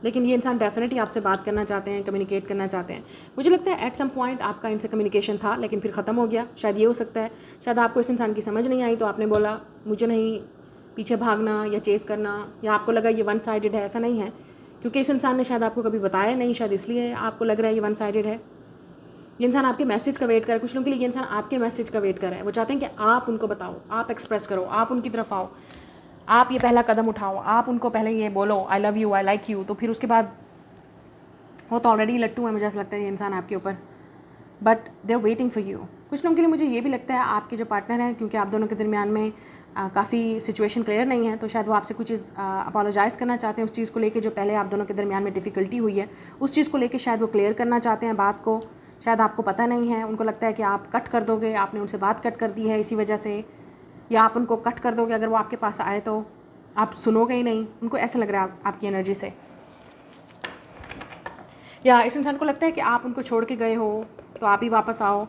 लेकिन ये इंसान डेफिनेटली आपसे बात करना चाहते हैं, कम्युनिकेट करना चाहते हैं। मुझे लगता है एट सम पॉइंट आपका इनसे कम्युनिकेशन था लेकिन फिर ख़त्म हो गया। शायद ये हो सकता है, शायद आपको इस इंसान की समझ नहीं आई तो आपने बोला मुझे नहीं पीछे भागना या चेज़ करना, या आपको लगा ये वन साइडेड है। ऐसा नहीं है, क्योंकि इस इंसान ने शायद आपको कभी बताया नहीं, शायद इसलिए आपको लग रहा है ये वन साइडेड है। ये इंसान आपके मैसेज का वेट कर रहा है। कुछ लोगों के लिए ये इंसान आपके मैसेज का वेट कर रहा है। वो चाहते हैं कि आप उनको बताओ, आप एक्सप्रेस करो, आप उनकी तरफ आओ, आप ये पहला कदम उठाओ, आप उनको पहले ये बोलो I love you, I like you. तो फिर उसके बाद वो तो ऑलरेडी लट्टू है, मुझे ऐसा लगता है ये इंसान आपके ऊपर, but they are waiting for you. कुछ लोगों के लिए मुझे ये भी लगता है आपके जो पार्टनर हैं, क्योंकि आप दोनों के दरमियान में काफ़ी सिचुएशन क्लियर नहीं है, तो शायद वो आपसे कुछ चीज़ अपोलोजाइज़ करना चाहते हैं उस चीज़ को लेके जो पहले आप दोनों के दरमियान में डिफ़िकल्टी हुई है, उस चीज़ को लेके शायद वो क्लियर करना चाहते हैं बात को। शायद आपको पता नहीं है, उनको लगता है कि आप कट कर दोगे, आपने उनसे बात कट कर दी है इसी वजह से, या आप उनको कट कर दोगे अगर वो आपके पास आए तो आप सुनोगे ही नहीं। उनको ऐसा लग रहा है आपकी एनर्जी से, या इस इंसान को लगता है कि आप उनको छोड़ के गए हो तो आप ही वापस आओ।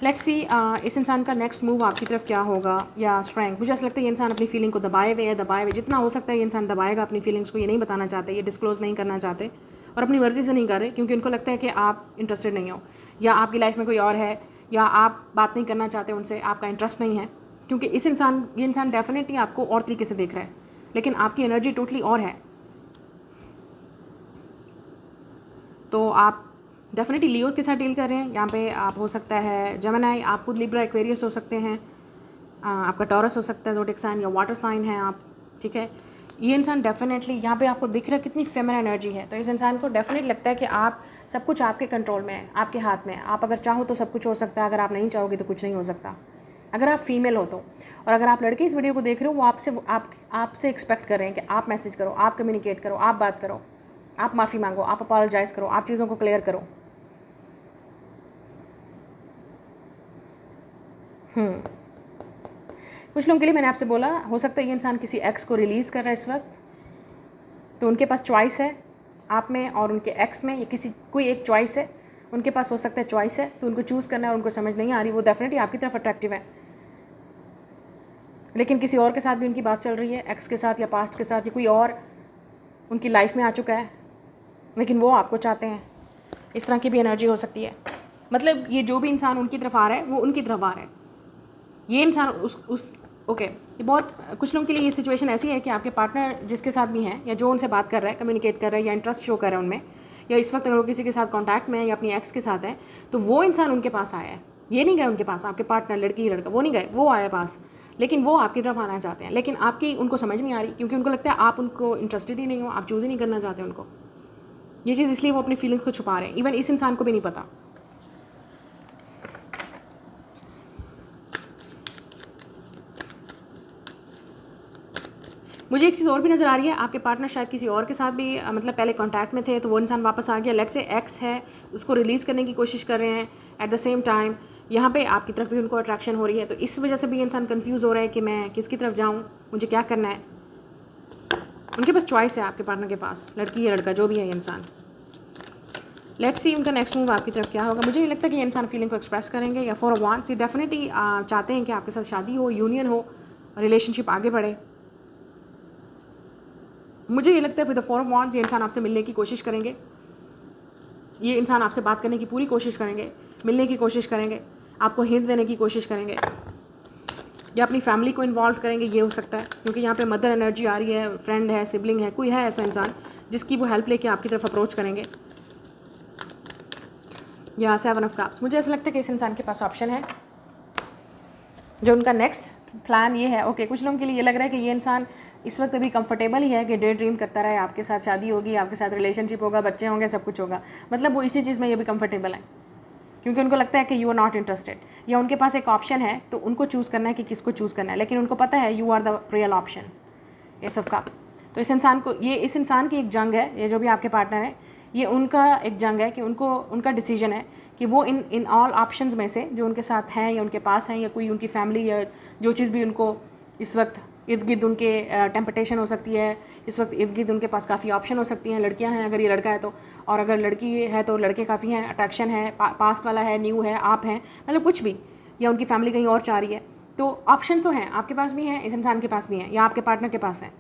लेट्स सी इस इंसान का नेक्स्ट मूव आपकी तरफ क्या होगा, या स्ट्रेंथ। मुझे ऐसा लगता है ये इंसान अपनी फीलिंग को दबाए हुए जितना हो सकता है ये इंसान दबाएगा अपनी फीलिंग्स को। ये नहीं बताना चाहते, ये डिस्क्लोज़ नहीं करना चाहते और अपनी मर्ज़ी से नहीं कर रहे, क्योंकि उनको लगता है कि आप इंटरेस्टेड नहीं हो, या आपकी लाइफ में कोई और है, या आप बात नहीं करना चाहते उनसे, आपका इंटरेस्ट नहीं है। क्योंकि ये इंसान डेफिनेटली आपको और तरीके से देख रहा है, लेकिन आपकी एनर्जी टोटली और है। तो आप डेफिनेटली लियो के साथ डील कर रहे हैं। यहाँ पे आप हो सकता है जेमिनी, आप खुद लिब्रा एक्वेरियस हो सकते हैं, आपका टॉरस हो सकता है ज़ोडिएक साइन, या वाटर साइन है आप, ठीक है। ये इंसान डेफिनेटली यहाँ पे आपको दिख रहा है कितनी फेमिनिन एनर्जी है, तो इस इंसान को डेफिनेटली लगता है कि आप सब कुछ आपके कंट्रोल में है, आपके हाथ में है। आप अगर चाहो तो सब कुछ हो सकता है, अगर आप नहीं चाहोगे तो कुछ नहीं हो सकता, अगर आप फीमेल हो तो। और अगर आप लड़के इस वीडियो को देख रहे हो, वो आपसे एक्सपेक्ट कर रहे हैं कि आप मैसेज करो, आप कम्युनिकेट करो, आप बात करो, आप माफ़ी मांगो, आप अपोलोजाइज़ करो, आप चीज़ों को क्लियर करो। कुछ लोगों के लिए मैंने आपसे बोला, हो सकता है ये इंसान किसी एक्स को रिलीज़ कर रहा है इस वक्त, तो उनके पास चॉइस है आप में और उनके एक्स में, या कोई एक चॉइस है उनके पास, हो सकता है चॉइस है, तो उनको चूज़ करना है और उनको समझ नहीं आ रही। वो डेफिनेटली आपकी तरफ अट्रैक्टिव है, लेकिन किसी और के साथ भी उनकी बात चल रही है, एक्स के साथ या पास्ट के साथ, या कोई और उनकी लाइफ में आ चुका है, लेकिन वो आपको चाहते हैं। इस तरह की भी एनर्जी हो सकती है। मतलब ये जो भी इंसान उनकी तरफ आ रहा है वो उनकी तरफ आ रहा है। ये इंसान ओके, ये बहुत कुछ लोगों के लिए ये सिचुएशन ऐसी है कि आपके पार्टनर जिसके साथ भी हैं, या जो उनसे बात कर रहा है, कम्युनिकेट कर रहा है, या इंटरेस्ट शो कर रहा है उनमें, या इस वक्त अगर वो किसी के साथ कॉन्टैक्ट में है या अपनी एक्स के साथ है, तो वो इंसान उनके पास आया है। ये नहीं गए उनके पास, आपके पार्टनर लड़की लड़का वो नहीं गए, वो आया पास, लेकिन वो आपकी तरफ आना चाहते हैं। लेकिन आपकी उनको समझ नहीं आ रही, क्योंकि उनको लगता है आप उनको इंटरेस्टेड ही नहीं हो, आप चूज़ ही नहीं करना चाहते उनको। ये चीज़ इसलिए वो अपनी फीलिंग्स को छुपा रहे हैं। इवन इस इंसान को भी नहीं पता। मुझे एक चीज़ और भी नज़र आ रही है, आपके पार्टनर शायद किसी और के साथ भी मतलब पहले कांटेक्ट में थे, तो वो इंसान वापस आ गया। लेट्स से एक्स है, उसको रिलीज़ करने की कोशिश कर रहे हैं। एट द सेम टाइम यहाँ पे आपकी तरफ भी उनको अट्रैक्शन हो रही है, तो इस वजह से भी इंसान कंफ्यूज हो रहा है कि मैं किसकी तरफ जाऊँ, मुझे क्या करना है। उनके पास चॉइस है, आपके पार्टनर के पास, लड़की या लड़का जो भी है ये इंसान। लेट्स सी उनका नेक्स्ट मूव आपकी तरफ क्या होगा। मुझे नहीं लगता कि ये इंसान फीलिंग को एक्सप्रेस करेंगे, या फॉर अ वांस ये डेफिनेटली चाहते हैं कि आपके साथ शादी हो, यूनियन हो, रिलेशनशिप आगे बढ़े। मुझे ये लगता है विद द फॉर ऑफ वांस ये इंसान आपसे मिलने की कोशिश करेंगे, ये इंसान आपसे बात करने की पूरी कोशिश करेंगे, मिलने की कोशिश करेंगे, आपको हिंट देने की कोशिश करेंगे, या अपनी फैमिली को इन्वॉल्व करेंगे। ये हो सकता है, क्योंकि यहाँ पे मदर एनर्जी आ रही है, फ्रेंड है, सिबलिंग है, कोई है ऐसा इंसान जिसकी वो हेल्प लेके आपकी तरफ अप्रोच करेंगे। या 7 ऑफ कप्स, मुझे ऐसा लगता है कि इस इंसान के पास ऑप्शन है। जो उनका नेक्स्ट प्लान ये है, ओके कुछ लोगों के लिए ये लग रहा है कि ये इंसान इस वक्त अभी कंफर्टेबल ही है कि डे ड्रीम करता रहे, आपके साथ शादी होगी, आपके साथ रिलेशनशिप होगा, बच्चे होंगे, सब कुछ होगा। मतलब वो इसी चीज़ में ये भी कंफर्टेबल है, क्योंकि उनको लगता है कि यू आर नॉट इंटरेस्टेड, या उनके पास एक ऑप्शन है तो उनको चूज़ करना है कि किसको चूज़ करना है, लेकिन उनको पता है you are the real option. Ace of cup, तो इस इंसान की एक जंग है, ये जो भी आपके पार्टनर है, ये उनका एक जंग है कि उनका डिसीजन है कि वो इन ऑल ऑप्शंस में से जो उनके साथ हैं या उनके पास हैं, या कोई उनकी फैमिली या जो चीज़ भी उनको इस वक्त इर्द गिर्द उनके टेम्पटेशन हो सकती है, इस वक्त इर्द गिर्द उनके पास काफ़ी ऑप्शन हो सकती हैं। लड़कियां हैं अगर ये लड़का है तो, और अगर लड़की है तो लड़के काफ़ी हैं, अट्रैक्शन है, पास्ट वाला है, न्यू है, आप हैं, मतलब कुछ भी, या उनकी फैमिली कहीं और चाह रही है। तो ऑप्शन तो हैं, आपके पास भी हैं, इस इंसान के पास भी हैं, या आपके पार्टनर के पास हैं।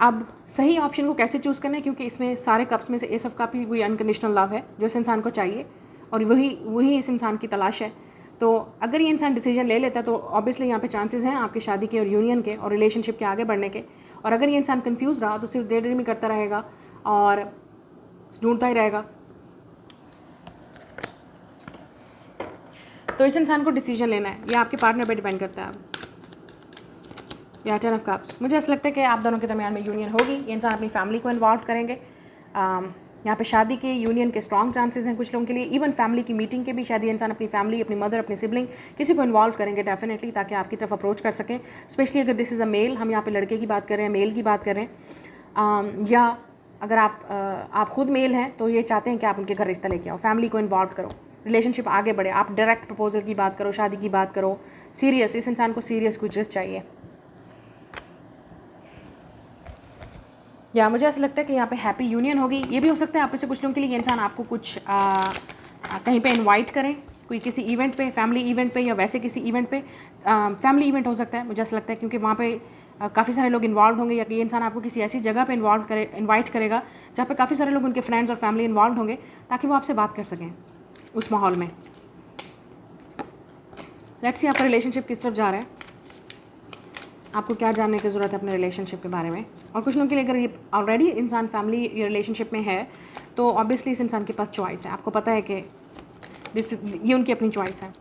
अब सही ऑप्शन को कैसे चूज़ करना है, क्योंकि इसमें सारे कप्स में से एस ऑफ कप ही कोई अनकंडीशनल लव है जो इस इंसान को चाहिए और वही वही इस इंसान की तलाश है। तो अगर ये इंसान डिसीजन ले लेता है तो ऑब्वियसली यहाँ पे चांसेस हैं आपकी शादी के और यूनियन के और रिलेशनशिप के आगे बढ़ने के। और अगर ये इंसान कंफ्यूज रहा तो सिर्फ डे ड्रीमिंग करता रहेगा और ढूंढता ही रहेगा। तो इस इंसान को डिसीजन लेना है, ये आपके पार्टनर पे डिपेंड करता है। अब या 10 ऑफ कप्स, मुझे ऐसा लगता है कि आप दोनों के दरमियान में यूनियन होगी। ये इंसान अपनी फैमिली को इन्वॉल्व करेंगे। यहाँ पे शादी के यूनियन के स्ट्रॉन्ग चांसेस हैं कुछ लोगों के लिए। इवन फैमिली की मीटिंग के भी शायद ये इंसान अपनी फैमिली, अपनी मदर, अपनी सिबलिंग किसी को इन्वॉल्व करेंगे डेफिनेटली, ताकि आपकी तरफ अप्रोच कर सकें। स्पेशली अगर दिस इज़ अ मेल, हम यहाँ पे लड़के की बात कर रहे हैं, मेल की बात कर रहे हैं। या अगर आप खुद मेल हैं तो ये चाहते हैं कि आप उनके घर रिश्ता लेके आओ, फैमिली को इन्वॉल्व करो, रिलेशनशिप आगे बढ़े। आप डायरेक्ट प्रपोजल की बात करो, शादी की बात करो, सीरियस, इस इंसान को सीरियस कुछ रिश्ता चाहिए। या मुझे ऐसा लगता है कि यहाँ पे हैप्पी यूनियन होगी। ये भी हो सकता है आप में से कुछ लोगों के लिए ये इंसान आपको कुछ कहीं पे इनवाइट करें, कोई किसी इवेंट पे, फैमिली इवेंट पे या वैसे किसी इवेंट पे। फैमिली इवेंट हो सकता है, मुझे ऐसा लगता है, क्योंकि वहाँ पे काफ़ी सारे लोग इन्वॉल्व होंगे। या कि ये इंसान आपको किसी ऐसी जगह पे इन्वाइट करेगा जहाँ पे काफ़ी सारे लोग, उनके फ्रेंड्स और फैमिली इन्वॉल्व होंगे, ताकि वो आपसे बात कर सकें उस माहौल में। लेट्स सी आपका रिलेशनशिप किस तरफ जा रहा है, आपको क्या जानने की ज़रूरत है अपने रिलेशनशिप के बारे में। और कुछ लोगों के लिए अगर ये ऑलरेडी इंसान फैमिली रिलेशनशिप में है तो ऑब्वियसली इस इंसान के पास चॉइस है। आपको पता है कि ये उनकी अपनी चॉइस है।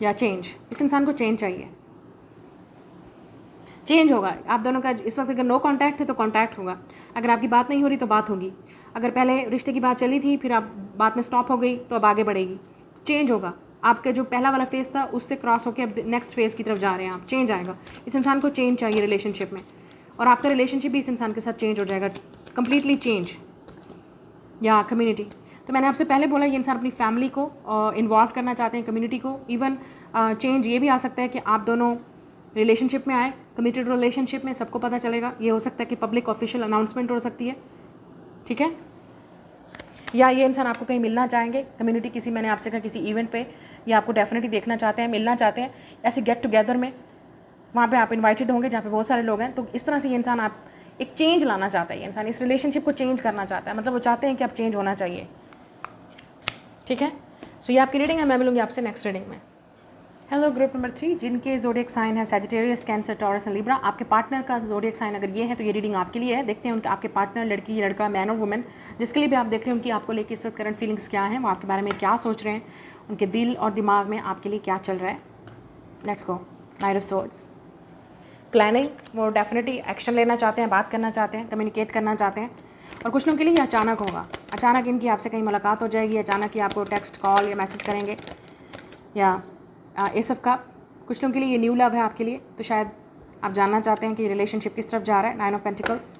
या चेंज, इस इंसान को चेंज चाहिए, चेंज होगा। आप दोनों का इस वक्त अगर नो कांटेक्ट है तो कांटेक्ट होगा। अगर आपकी बात नहीं हो रही तो बात होगी। अगर पहले रिश्ते की बात चली थी फिर आप बात में स्टॉप हो गई तो अब आगे बढ़ेगी। चेंज होगा। आपका जो पहला वाला फेज़ था उससे क्रॉस होकर अब नेक्स्ट फेज़ की तरफ जा रहे हैं आप। चेंज आएगा। इस इंसान को चेंज चाहिए रिलेशनशिप में, और आपका रिलेशनशिप भी इस इंसान के साथ चेंज हो जाएगा, कम्प्लीटली चेंज। या कम्युनिटी, तो मैंने आपसे पहले बोला ये इंसान अपनी फैमिली को इन्वॉल्व करना चाहते हैं, कम्युनिटी को। इवन चेंज ये भी आ सकता है कि आप दोनों रिलेशनशिप में आए, कमिटेड रिलेशनशिप में, सबको पता चलेगा। ये हो सकता है कि पब्लिक ऑफिशियल अनाउंसमेंट हो सकती है, ठीक है। या ये इंसान आपको कहीं मिलना चाहेंगे, कम्युनिटी किसी, मैंने आपसे कहा किसी इवेंट पे, या आपको डेफिनेटली देखना चाहते हैं, मिलना चाहते हैं, ऐसे गेट टुगेदर में, वहाँ पे आप इनवाइटेड होंगे जहाँ पे बहुत सारे लोग हैं। तो इस तरह से ये इंसान आप एक चेंज लाना चाहता है, ये इंसान इस रिलेशनशिप को चेंज करना चाहता है, मतलब वो चाहते हैं कि आप चेंज होना चाहिए, ठीक है। सो ये आपकी रीडिंग है, मैं मिलूंगी आपसे नेक्स्ट रीडिंग में। हेलो ग्रुप नंबर 3, जिनके ज़ोडिएक साइन है Sagittarius, cancer, taurus and Libra. आपके पार्टनर का ज़ोडिएक साइन अगर ये है तो ये रीडिंग आपके लिए है। देखते हैं उनके, आपके पार्टनर, लड़की, लड़का, मैन और वुमेन, जिसके लिए भी आप देख रहे हैं, उनकी आपको लेकर इस वक्त करंट फीलिंग्स क्या हैं, वो आपके बारे में क्या सोच रहे हैं, उनके दिल और दिमाग में आपके लिए क्या चल रहा है। Let's go. Night of swords, planning, वो डेफिनेटली एक्शन लेना चाहते हैं, बात करना चाहते हैं, कम्युनिकेट करना चाहते हैं। और कुछ लोगों के लिए अचानक होगा, अचानक इनकी आपसे कहीं मुलाकात हो जाएगी, अचानक ही आपको टेक्स्ट, कॉल या मैसेज करेंगे। या एस ऑफ कप, कुछ लोगों के लिए ये न्यू लव है आपके लिए, तो शायद आप जानना चाहते हैं कि रिलेशनशिप किस तरफ जा रहा है। 9 ऑफ पेंटिकल्स,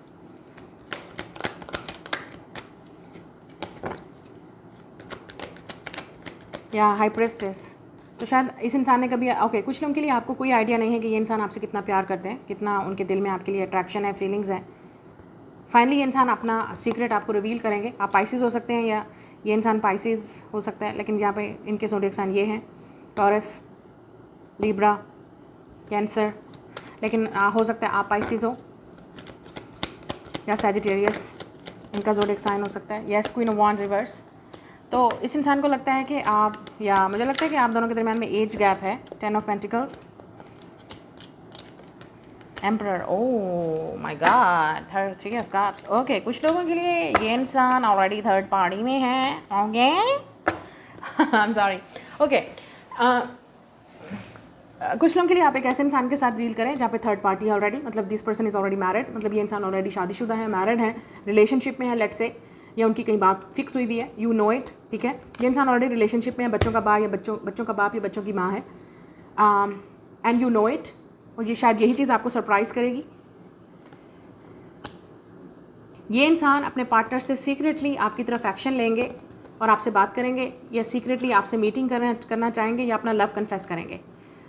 या हाई प्रेस्टेस, तो शायद इस इंसान ने कभी ओके कुछ लोगों के लिए आपको कोई आइडिया नहीं है कि ये इंसान आपसे कितना प्यार करते हैं, कितना उनके दिल में आपके लिए अट्रैक्शन है, फीलिंग्स हैं। फाइनली ये इंसान अपना सीक्रेट आपको रिवील करेंगे। आप पाइसिस हो सकते हैं या ये इंसान पाइसिस हो सकता है, लेकिन यहाँ पे इनके ज़ोडिएक साइन ये हैं, टॉरस, लिब्रा, कैंसर, लेकिन हो सकता है आप पाइसिस हो या सैजिटेरियस, इनका ज़ोडिएक साइन हो सकता है। Yes, queen of wands reverse. तो इस इंसान को लगता है कि आप, या मुझे लगता है कि आप दोनों के दरमियान में एज गैप है। 10 of pentacles, emperor, oh my God, 3 of cups. Okay, कुछ लोगों के लिए ये इंसान ऑलरेडी थर्ड पार्टी में है। Okay, I am sorry. Okay, कुछ लोगों के लिए आप एक ऐसे इंसान के साथ डील करें जहाँ पे थर्ड पार्टी है ऑलरेडी, मतलब this person is already married, मतलब ये इंसान ऑलरेडी शादीशुदा है, मैरिड है, रिलेशनशिप में है, लेट्स से, या उनकी कहीं बात फिक्स हुई भी है, यू नो इट, ठीक है। ये इंसान ऑलरेडी रिलेशनशिप में है, बच्चों का बाप या बच्चों का बाप या बच्चों की माँ है, एंड यू नो इट, और ये शायद यही चीज़ आपको सरप्राइज़ करेगी। ये इंसान अपने पार्टनर से सीक्रेटली आपकी तरफ एक्शन लेंगे और आपसे बात करेंगे, या सीक्रेटली आपसे मीटिंग करना चाहेंगे, या अपना लव कन्फेस करेंगे।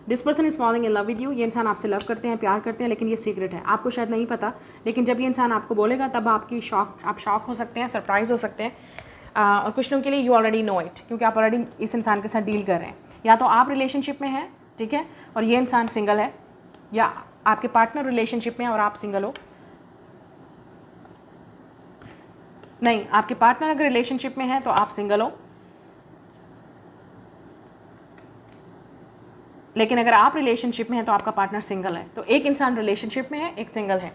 This person is following in love with you, ये इंसान आपसे लव करते हैं, प्यार करते हैं, लेकिन ये सीक्रेट है, आपको शायद नहीं पता। लेकिन जब ये इंसान आपको बोलेगा तब आप शॉक हो सकते हैं, सरप्राइज़ हो सकते हैं। और कुछ लोगों के लिए यू ऑलरेडी नो इट, क्योंकि आप ऑलरेडी इस इंसान के साथ डील कर रहे हैं। या तो आप रिलेशनशिप में हैं, ठीक है, और ये इंसान सिंगल है, या आपके पार्टनर रिलेशनशिप में और आप सिंगल हो। नहीं, आपके पार्टनर अगर रिलेशनशिप में है तो आप सिंगल हो, लेकिन अगर आप रिलेशनशिप में हैं तो आपका पार्टनर सिंगल है। तो एक इंसान रिलेशनशिप में है, एक सिंगल है,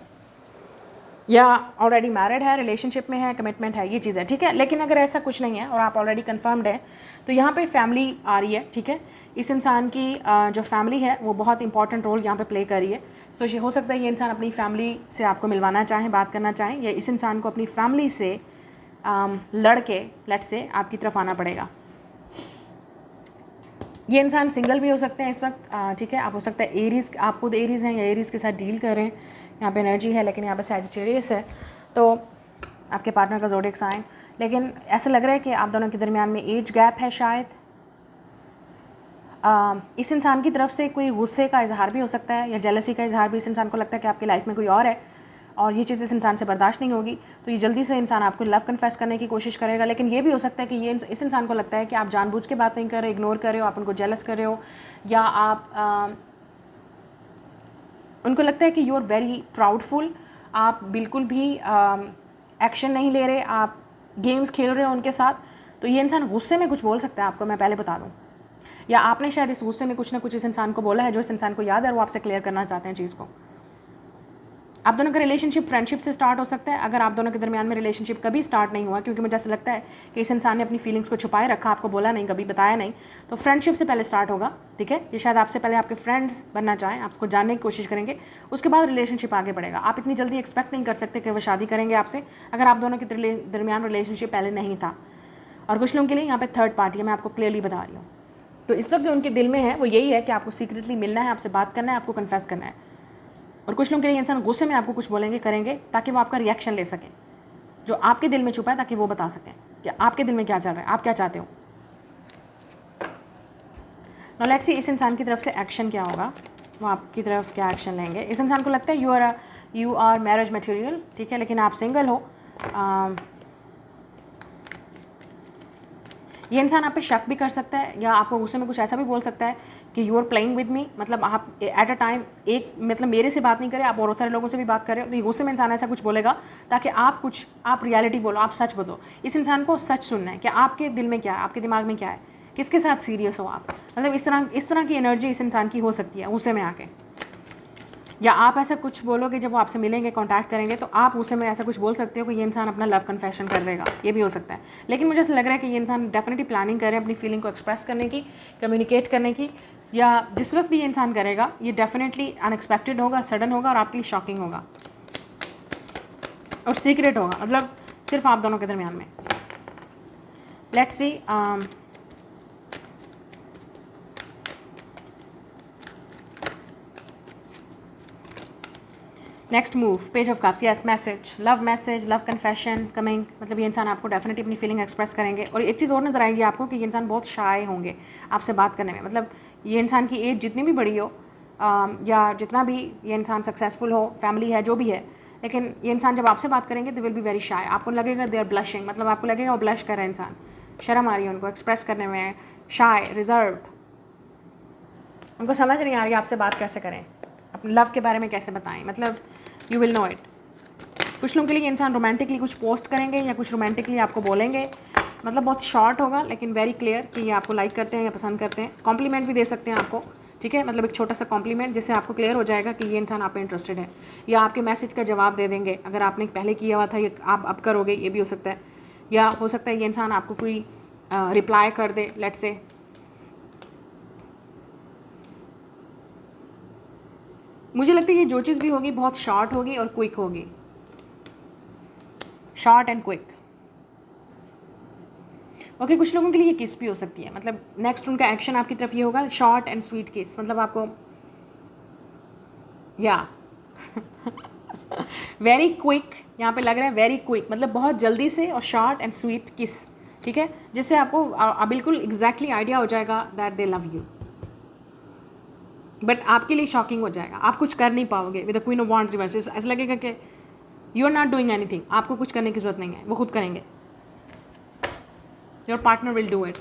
या ऑलरेडी मैरिड है, रिलेशनशिप में है, कमिटमेंट है, ये चीज़ है, ठीक है। लेकिन अगर ऐसा कुछ नहीं है और आप ऑलरेडी कंफर्म्ड है तो यहाँ पे फैमिली आ रही है, ठीक है। इस इंसान की जो फैमिली है वो बहुत इंपॉर्टेंट रोल यहाँ पे प्ले कर रही है। तो ये हो सकता है ये इंसान अपनी फैमिली से आपको मिलवाना चाहें, बात करना चाहें, या इस इंसान को अपनी फैमिली से लड़ के लेट से आपकी तरफ आना पड़ेगा। ये इंसान सिंगल भी हो सकते हैं इस वक्त, ठीक है। आप हो सकता है एरीज़, आप खुद एरीज़ हैं या एरीज़ के साथ डील कर रहे हैं, यहाँ पे एनर्जी है, लेकिन यहाँ पे सैजिटेरियस है, तो आपके पार्टनर का ज़ोडिएक साइन। लेकिन ऐसा लग रहा है कि आप दोनों के दरमियान में एज गैप है शायद। इस इंसान की तरफ से कोई गुस्से का इजहार भी हो सकता है, या जेलसी का इजहार भी। इस इंसान को लगता है कि आपकी लाइफ में कोई और है और ये चीज़ इस इंसान से बर्दाश्त नहीं होगी, तो ये जल्दी से इंसान आपको लव कन्फेस करने की कोशिश करेगा। लेकिन ये भी हो सकता है कि ये इस इंसान को लगता है कि आप जानबूझ के बात नहीं कर रहे, इग्नोर कर रहे हो, आप उनको जेलस कर रहे हो, या आप उनको लगता है कि यू आर वेरी प्राउडफुल, आप बिल्कुल भी एक्शन नहीं ले रहे, आप गेम्स खेल रहे हो उनके साथ। तो ये इंसान गुस्से में कुछ बोल सकता है आपको, मैं पहले बता दूँ, या आपने शायद इस गुस्से में कुछ ना कुछ इस इंसान को बोला है जो इस इंसान को याद है और वो आपसे क्लियर करना चाहते हैं चीज़ को। आप दोनों का रिलेशनशिप फ्रेंडशिप से स्टार्ट हो सकता है। अगर आप दोनों के दरमियान में रिलेशनशिप कभी स्टार्ट नहीं हुआ, क्योंकि मुझे ऐसा लगता है कि इस इंसान ने अपनी फीलिंग्स को छुपाए रखा, आपको बोला नहीं, कभी बताया नहीं, तो फ्रेंडशिप से पहले स्टार्ट होगा, ठीक है। ये शायद आपसे पहले आपके फ्रेंड्स बनना चाहें, आपको जानने की कोशिश करेंगे, उसके बाद रिलेशनशिप आगे बढ़ेगा। आप इतनी जल्दी एक्सपेक्ट नहीं कर सकते कि वो शादी करेंगे आपसे, अगर आप दोनों के दरमियान रिलेशनशिप पहले नहीं था। और कुछ लोगों के लिए यहाँ पर थर्ड पार्टी है, मैं आपको क्लियरली बता रही हूँ। तो इस वक्त जो उनके दिल में है वो यही है कि आपको सीक्रेटली मिलना है, आपसे बात करना है, आपको कन्फेस करना है। और कुछ लोगों के लिए इंसान गुस्से में आपको कुछ बोलेंगे, करेंगे, ताकि वो आपका रिएक्शन ले सकें जो आपके दिल में छुपा है, ताकि वो बता सकें कि आपके दिल में क्या चल रहा है, आप क्या चाहते हो। नाउ लेट्स सी इस इंसान की तरफ से एक्शन क्या होगा, वो आपकी तरफ क्या एक्शन लेंगे। इस इंसान को लगता है यू आर मैरिज मटेरियल, ठीक है, लेकिन आप सिंगल हो। ये इंसान आप पे शक भी कर सकता है, या आपको गुस्से में कुछ ऐसा भी बोल सकता है कि you are playing with me, मतलब आप एट अ टाइम एक, मतलब मेरे से बात नहीं करें, आप बहुत सारे लोगों से भी बात कर रहे हो। तो ये गुस्से में इंसान ऐसा कुछ बोलेगा ताकि आप रियलिटी बोलो, आप सच बोलो। इस इंसान को सच सुनना है कि आपके दिल में क्या है, आपके दिमाग में क्या है, किसके साथ सीरियस हो आप। मतलब इस तरह की एनर्जी इस इंसान की हो सकती है गुस्से में आके। या आप ऐसा कुछ बोलोगे जब वो आपसे मिलेंगे, कांटेक्ट करेंगे, तो आप उस समय ऐसा कुछ बोल सकते हो कि ये इंसान अपना लव कन्फेशन कर देगा, ये भी हो सकता है। लेकिन मुझे ऐसा लग रहा है कि ये इंसान डेफिनेटली प्लानिंग कर रहे हैं अपनी फीलिंग को एक्सप्रेस करने की, कम्युनिकेट करने की, या जिस वक्त भी ये इंसान करेगा ये डेफिनेटली अनएक्सपेक्टेड होगा, सडन होगा और आपके लिए शॉकिंग होगा और सीक्रेट होगा, मतलब सिर्फ आप दोनों के दरमियान में। Let's see next move, page of cups, yes, message, love confession coming. मतलब ये इंसान आपको डेफिनेटली अपनी फीलिंग एक्सप्रेस करेंगे। और एक चीज़ और नज़र आएगी आपको कि ये इंसान बहुत शाय होंगे आपसे बात करने में। मतलब ये इंसान की एज जितनी भी बड़ी हो, या जितना भी ये इंसान सक्सेसफुल हो, फैमिली है, जो भी है, लेकिन ये इंसान जब आपसे बात करेंगे they will be very shy. आपको लगेगा दे आर ब्लशिंग, मतलब आपको लगेगा वो ब्लश कर रहा है इंसान, शर्म आ रही है उनको एक्सप्रेस करने में, शाय, रिजर्व्ड, उनको समझ नहीं आ रही आपसे बात कैसे करें, अपने लव के बारे में कैसे बताएं, मतलब यू विल नो इट। कुछ लोगों के लिए इंसान रोमांटिकली कुछ पोस्ट करेंगे या कुछ रोमांटिकली आपको बोलेंगे, मतलब बहुत शॉर्ट होगा लेकिन वेरी क्लियर कि ये आपको लाइक करते हैं या पसंद करते हैं। कॉम्प्लीमेंट भी दे सकते हैं आपको, ठीक है, मतलब एक छोटा सा कॉम्प्लीमेंट जिससे आपको क्लियर हो जाएगा कि ये इंसान आप पे इंटरेस्टेड है। या आपके मैसेज का जवाब दे देंगे, अगर आपने पहले किया हुआ था ये आप अब करोगे, ये भी हो सकता है। या हो सकता है ये इंसान आपको कोई रिप्लाई कर दे, लेट्स से मुझे लगता है ये जो चीज़ भी होगी बहुत शॉर्ट होगी और क्विक होगी, शॉर्ट एंड क्विक। ओके, कुछ लोगों के लिए ये किस भी हो सकती है, मतलब नेक्स्ट उनका एक्शन आपकी तरफ ये होगा शॉर्ट एंड स्वीट किस, मतलब आपको या वेरी क्विक, यहाँ पे लग रहा है वेरी क्विक, मतलब बहुत जल्दी से, और शॉर्ट एंड स्वीट किस, ठीक है, जिससे आपको बिल्कुल एग्जैक्टली आइडिया हो जाएगा that they love you. But आपके लिए शॉकिंग हो जाएगा, आप कुछ कर नहीं पाओगे with the queen of wands reverse. ऐसा लगेगा कि you are not doing anything, आपको कुछ करने की जरूरत नहीं है, वो खुद करेंगे। Your partner will do it.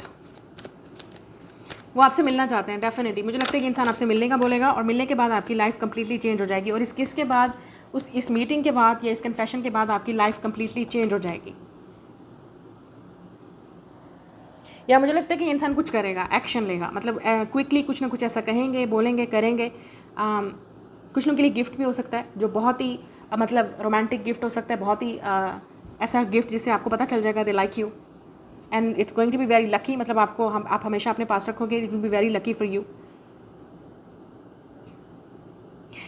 वो आपसे मिलना चाहते हैं डेफिनेटली। मुझे लगता है कि इंसान आपसे मिलने का बोलेगा और मिलने के बाद आपकी लाइफ कंप्लीटली चेंज हो जाएगी। और इसके बाद इस मीटिंग के बाद या इस कन्फेशन के बाद आपकी लाइफ कंप्लीटली चेंज हो जाएगी। या मुझे लगता है कि ये इंसान कुछ करेगा, एक्शन लेगा, मतलब क्विकली कुछ ना कुछ ऐसा कहेंगे, बोलेंगे, करेंगे। कुछ लोगों के लिए गिफ्ट भी हो सकता है जो बहुत ही मतलब रोमांटिक गिफ्ट हो सकता है, बहुत ही ऐसा गिफ्ट जिससे आपको पता चल जाएगा they like you and it's going to be very lucky. मतलब आप हमेशा अपने पास रखोगे, it will be very lucky for you.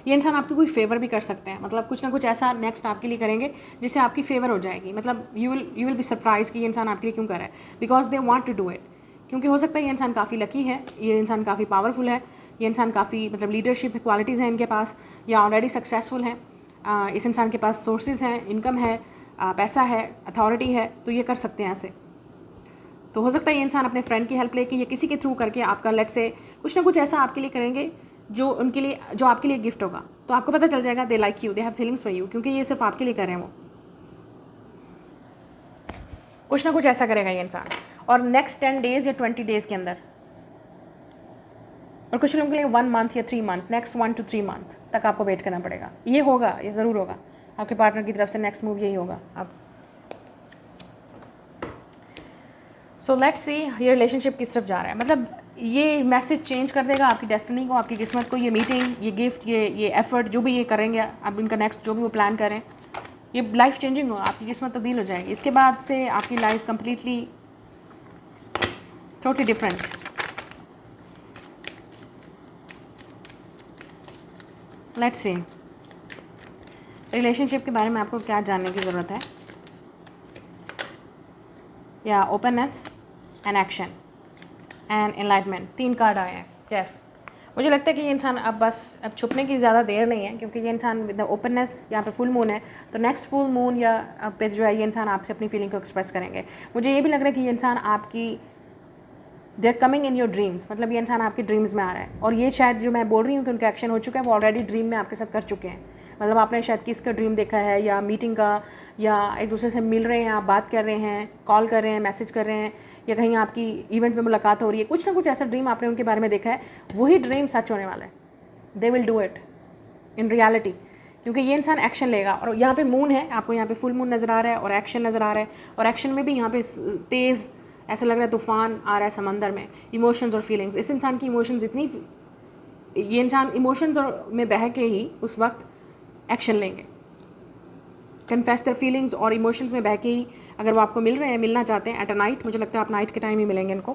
ये इंसान आपकी कोई फेवर भी कर सकते हैं, मतलब कुछ ना कुछ ऐसा नेक्स्ट आपके लिए करेंगे जिससे आपकी फेवर हो जाएगी। मतलब यू विल बी सरप्राइज कि ये इंसान आपके लिए क्यों कर रहा है, because they want to do it. क्योंकि हो सकता है ये इंसान काफ़ी लकी है, ये इंसान काफ़ी पावरफुल है, ये इंसान काफ़ी मतलब लीडरशिप क्वालिटीज़ हैं इनके पास, या ऑलरेडी सक्सेसफुल हैं। इस इंसान के पास सोर्सेज हैं, इनकम है, पैसा है, अथॉरिटी है, तो ये कर सकते हैं ऐसे। तो हो सकता है ये इंसान अपने फ्रेंड की हेल्प लेके या किसी के थ्रू करके आपका लेट से कुछ ना कुछ ऐसा आपके लिए करेंगे जो आपके लिए गिफ्ट होगा। तो आपको पता चल जाएगा they like you, they have feelings for you, क्योंकि ये सिर्फ आपके लिए कर रहे हैं। वो कुछ ना कुछ ऐसा करेगा ये इंसान, और नेक्स्ट 10 डेज़ या 20 डेज़ के अंदर, और कुछ लोगों के लिए 1 मंथ या 3 मंथ, नेक्स्ट 1 to 3 मंथ तक आपको वेट करना पड़ेगा। ये होगा, ये ज़रूर होगा आपके पार्टनर की तरफ से। नेक्स्ट मूव यही होगा अब। सो लेट्स सी ये रिलेशनशिप किस तरफ जा रहा है। मतलब ये मैसेज चेंज कर देगा आपकी डेस्टिनी को, आपकी किस्मत को। ये मीटिंग, ये गिफ्ट, ये एफर्ट जो भी ये करेंगे अब, इनका नेक्स्ट जो भी वो प्लान करें, ये लाइफ चेंजिंग हो, आपकी किस्मत तब्दील हो जाएगी। इसके बाद से आपकी life completely totally different. Let's see relationship के बारे में आपको क्या जानने की ज़रूरत है। या openness and action and enlightenment, 3 card आए हैं। यस, मुझे लगता है कि ये इंसान अब छुपने की ज़्यादा देर नहीं है, क्योंकि ये इंसान विद द ओपननेस, यहाँ पे फुल मून है, तो नेक्स्ट फुल मून या पे जो है ये इंसान आपसे अपनी फीलिंग को एक्सप्रेस करेंगे। मुझे ये भी लग रहा है कि ये इंसान आपकी they are coming in your dreams, मतलब ये इंसान आपके ड्रीम्स में आ रहा है। और ये शायद जो मैं बोल रही हूँ कि उनका एक्शन हो चुका है, वो ऑलरेडी ड्रीम में आपके साथ कर चुके हैं। मतलब आपने शायद किसका ड्रीम देखा है, या मीटिंग का, या एक दूसरे से मिल रहे हैं, आप बात कर रहे हैं, कॉल कर रहे हैं, मैसेज कर रहे हैं, या कहीं आपकी इवेंट में मुलाकात हो रही है। कुछ ना कुछ ऐसा ड्रीम आपने उनके बारे में देखा है, वही ड्रीम सच होने वाला है। They will do it in reality, क्योंकि ये इंसान एक्शन लेगा। और यहाँ पे मून है, आपको यहाँ पे फुल मून नज़र आ रहा है, और एक्शन नज़र आ रहा है। और एक्शन में भी यहाँ पे तेज़ ऐसा लग रहा है तूफान आ रहा है समंदर में। इमोशंस और फीलिंग्स, इस इंसान की इमोशंस इतनी, ये इंसान इमोशंस में बह के ही उस वक्त एक्शन लेंगे, कन्फेस देयर फीलिंग्स और इमोशंस में बह के ही। अगर वो आपको मिल रहे हैं, मिलना चाहते हैं एट अ नाइट, मुझे लगता है आप नाइट के टाइम ही मिलेंगे इनको।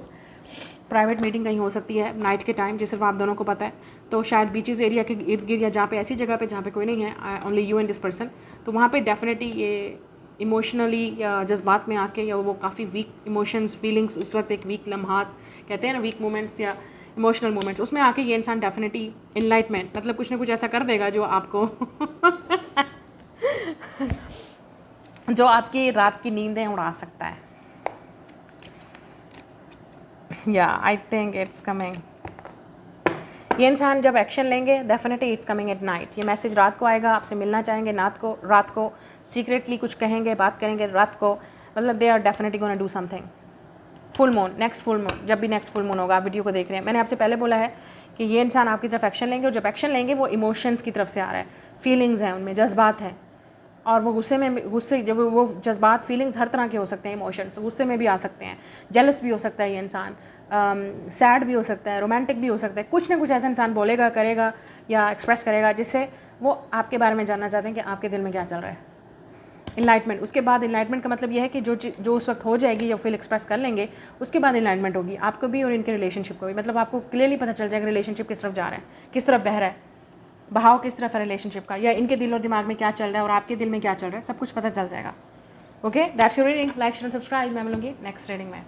प्राइवेट मीटिंग कहीं हो सकती है नाइट के टाइम, जो सिर्फ आप दोनों को पता है। तो शायद बीचेस एरिया के इर्द गिर्द, या जहाँ पे ऐसी जगह पे जहाँ पे कोई नहीं है, only you and this person, तो वहाँ पे डेफिनेटली ये इमोशनली या जज्बात में आके, या वो काफ़ी वीक इमोशंस, फीलिंग्स उस वक्त, एक वीक लम्हात कहते हैं ना, वीक मोमेंट्स या इमोशनल मोमेंट्स, उसमें आके ये इंसान डेफिनेटली इनलाइटमेंट, मतलब कुछ ना कुछ ऐसा कर देगा जो आपको जो आपकी रात की नींदें उड़ा सकता है। या आई थिंक इट्स कमिंग। ये इंसान जब एक्शन लेंगे definitely it's coming at night. ये मैसेज रात को आएगा, आपसे मिलना चाहेंगे रात को सीक्रेटली कुछ कहेंगे, बात करेंगे रात को। मतलब they are definitely gonna do something. Full moon, next full moon, जब भी नेक्स्ट फुल मून होगा, आप वीडियो को देख रहे हैं, मैंने आपसे पहले बोला है कि ये इंसान आपकी तरफ एक्शन लेंगे, और जब एक्शन लेंगे वो इमोशंस की तरफ से आ रहा है, फीलिंग्स हैं उनमें, जज्बात हैं। और वो गुस्से जब वो जज्बात, फीलिंग्स हर तरह के हो सकते हैं, इमोशंस गुस्से में भी आ सकते हैं, जेलस भी हो सकता है ये इंसान, सैड भी हो सकता है, रोमांटिक भी हो सकता है। कुछ ना कुछ ऐसा इंसान बोलेगा, करेगा या एक्सप्रेस करेगा जिससे वो आपके बारे में जानना चाहते हैं कि आपके दिल में क्या चल रहा है। इनलाइटमेंट, उसके बाद इनलाइटमेंट का मतलब यह है कि जो उस वक्त हो जाएगी या फील एक्सप्रेस कर लेंगे, उसके बाद इनलाइटमेंट होगी आपको भी और इनके रिलेशनशिप को भी। मतलब आपको क्लियरली पता चल जाएगा रिलेशनशिप किस तरफ जा रहा है, किस तरफ बह रहा है, बहाव किस तरफ है रिलेशनशिप का, या इनके दिल और दिमाग में क्या चल रहा है और आपके दिल में क्या चल रहा है, सब कुछ पता चल जाएगा। Okay, that's your reading. Like share subscribe. मैं मिलूंगी नेक्स्ट रीडिंग में।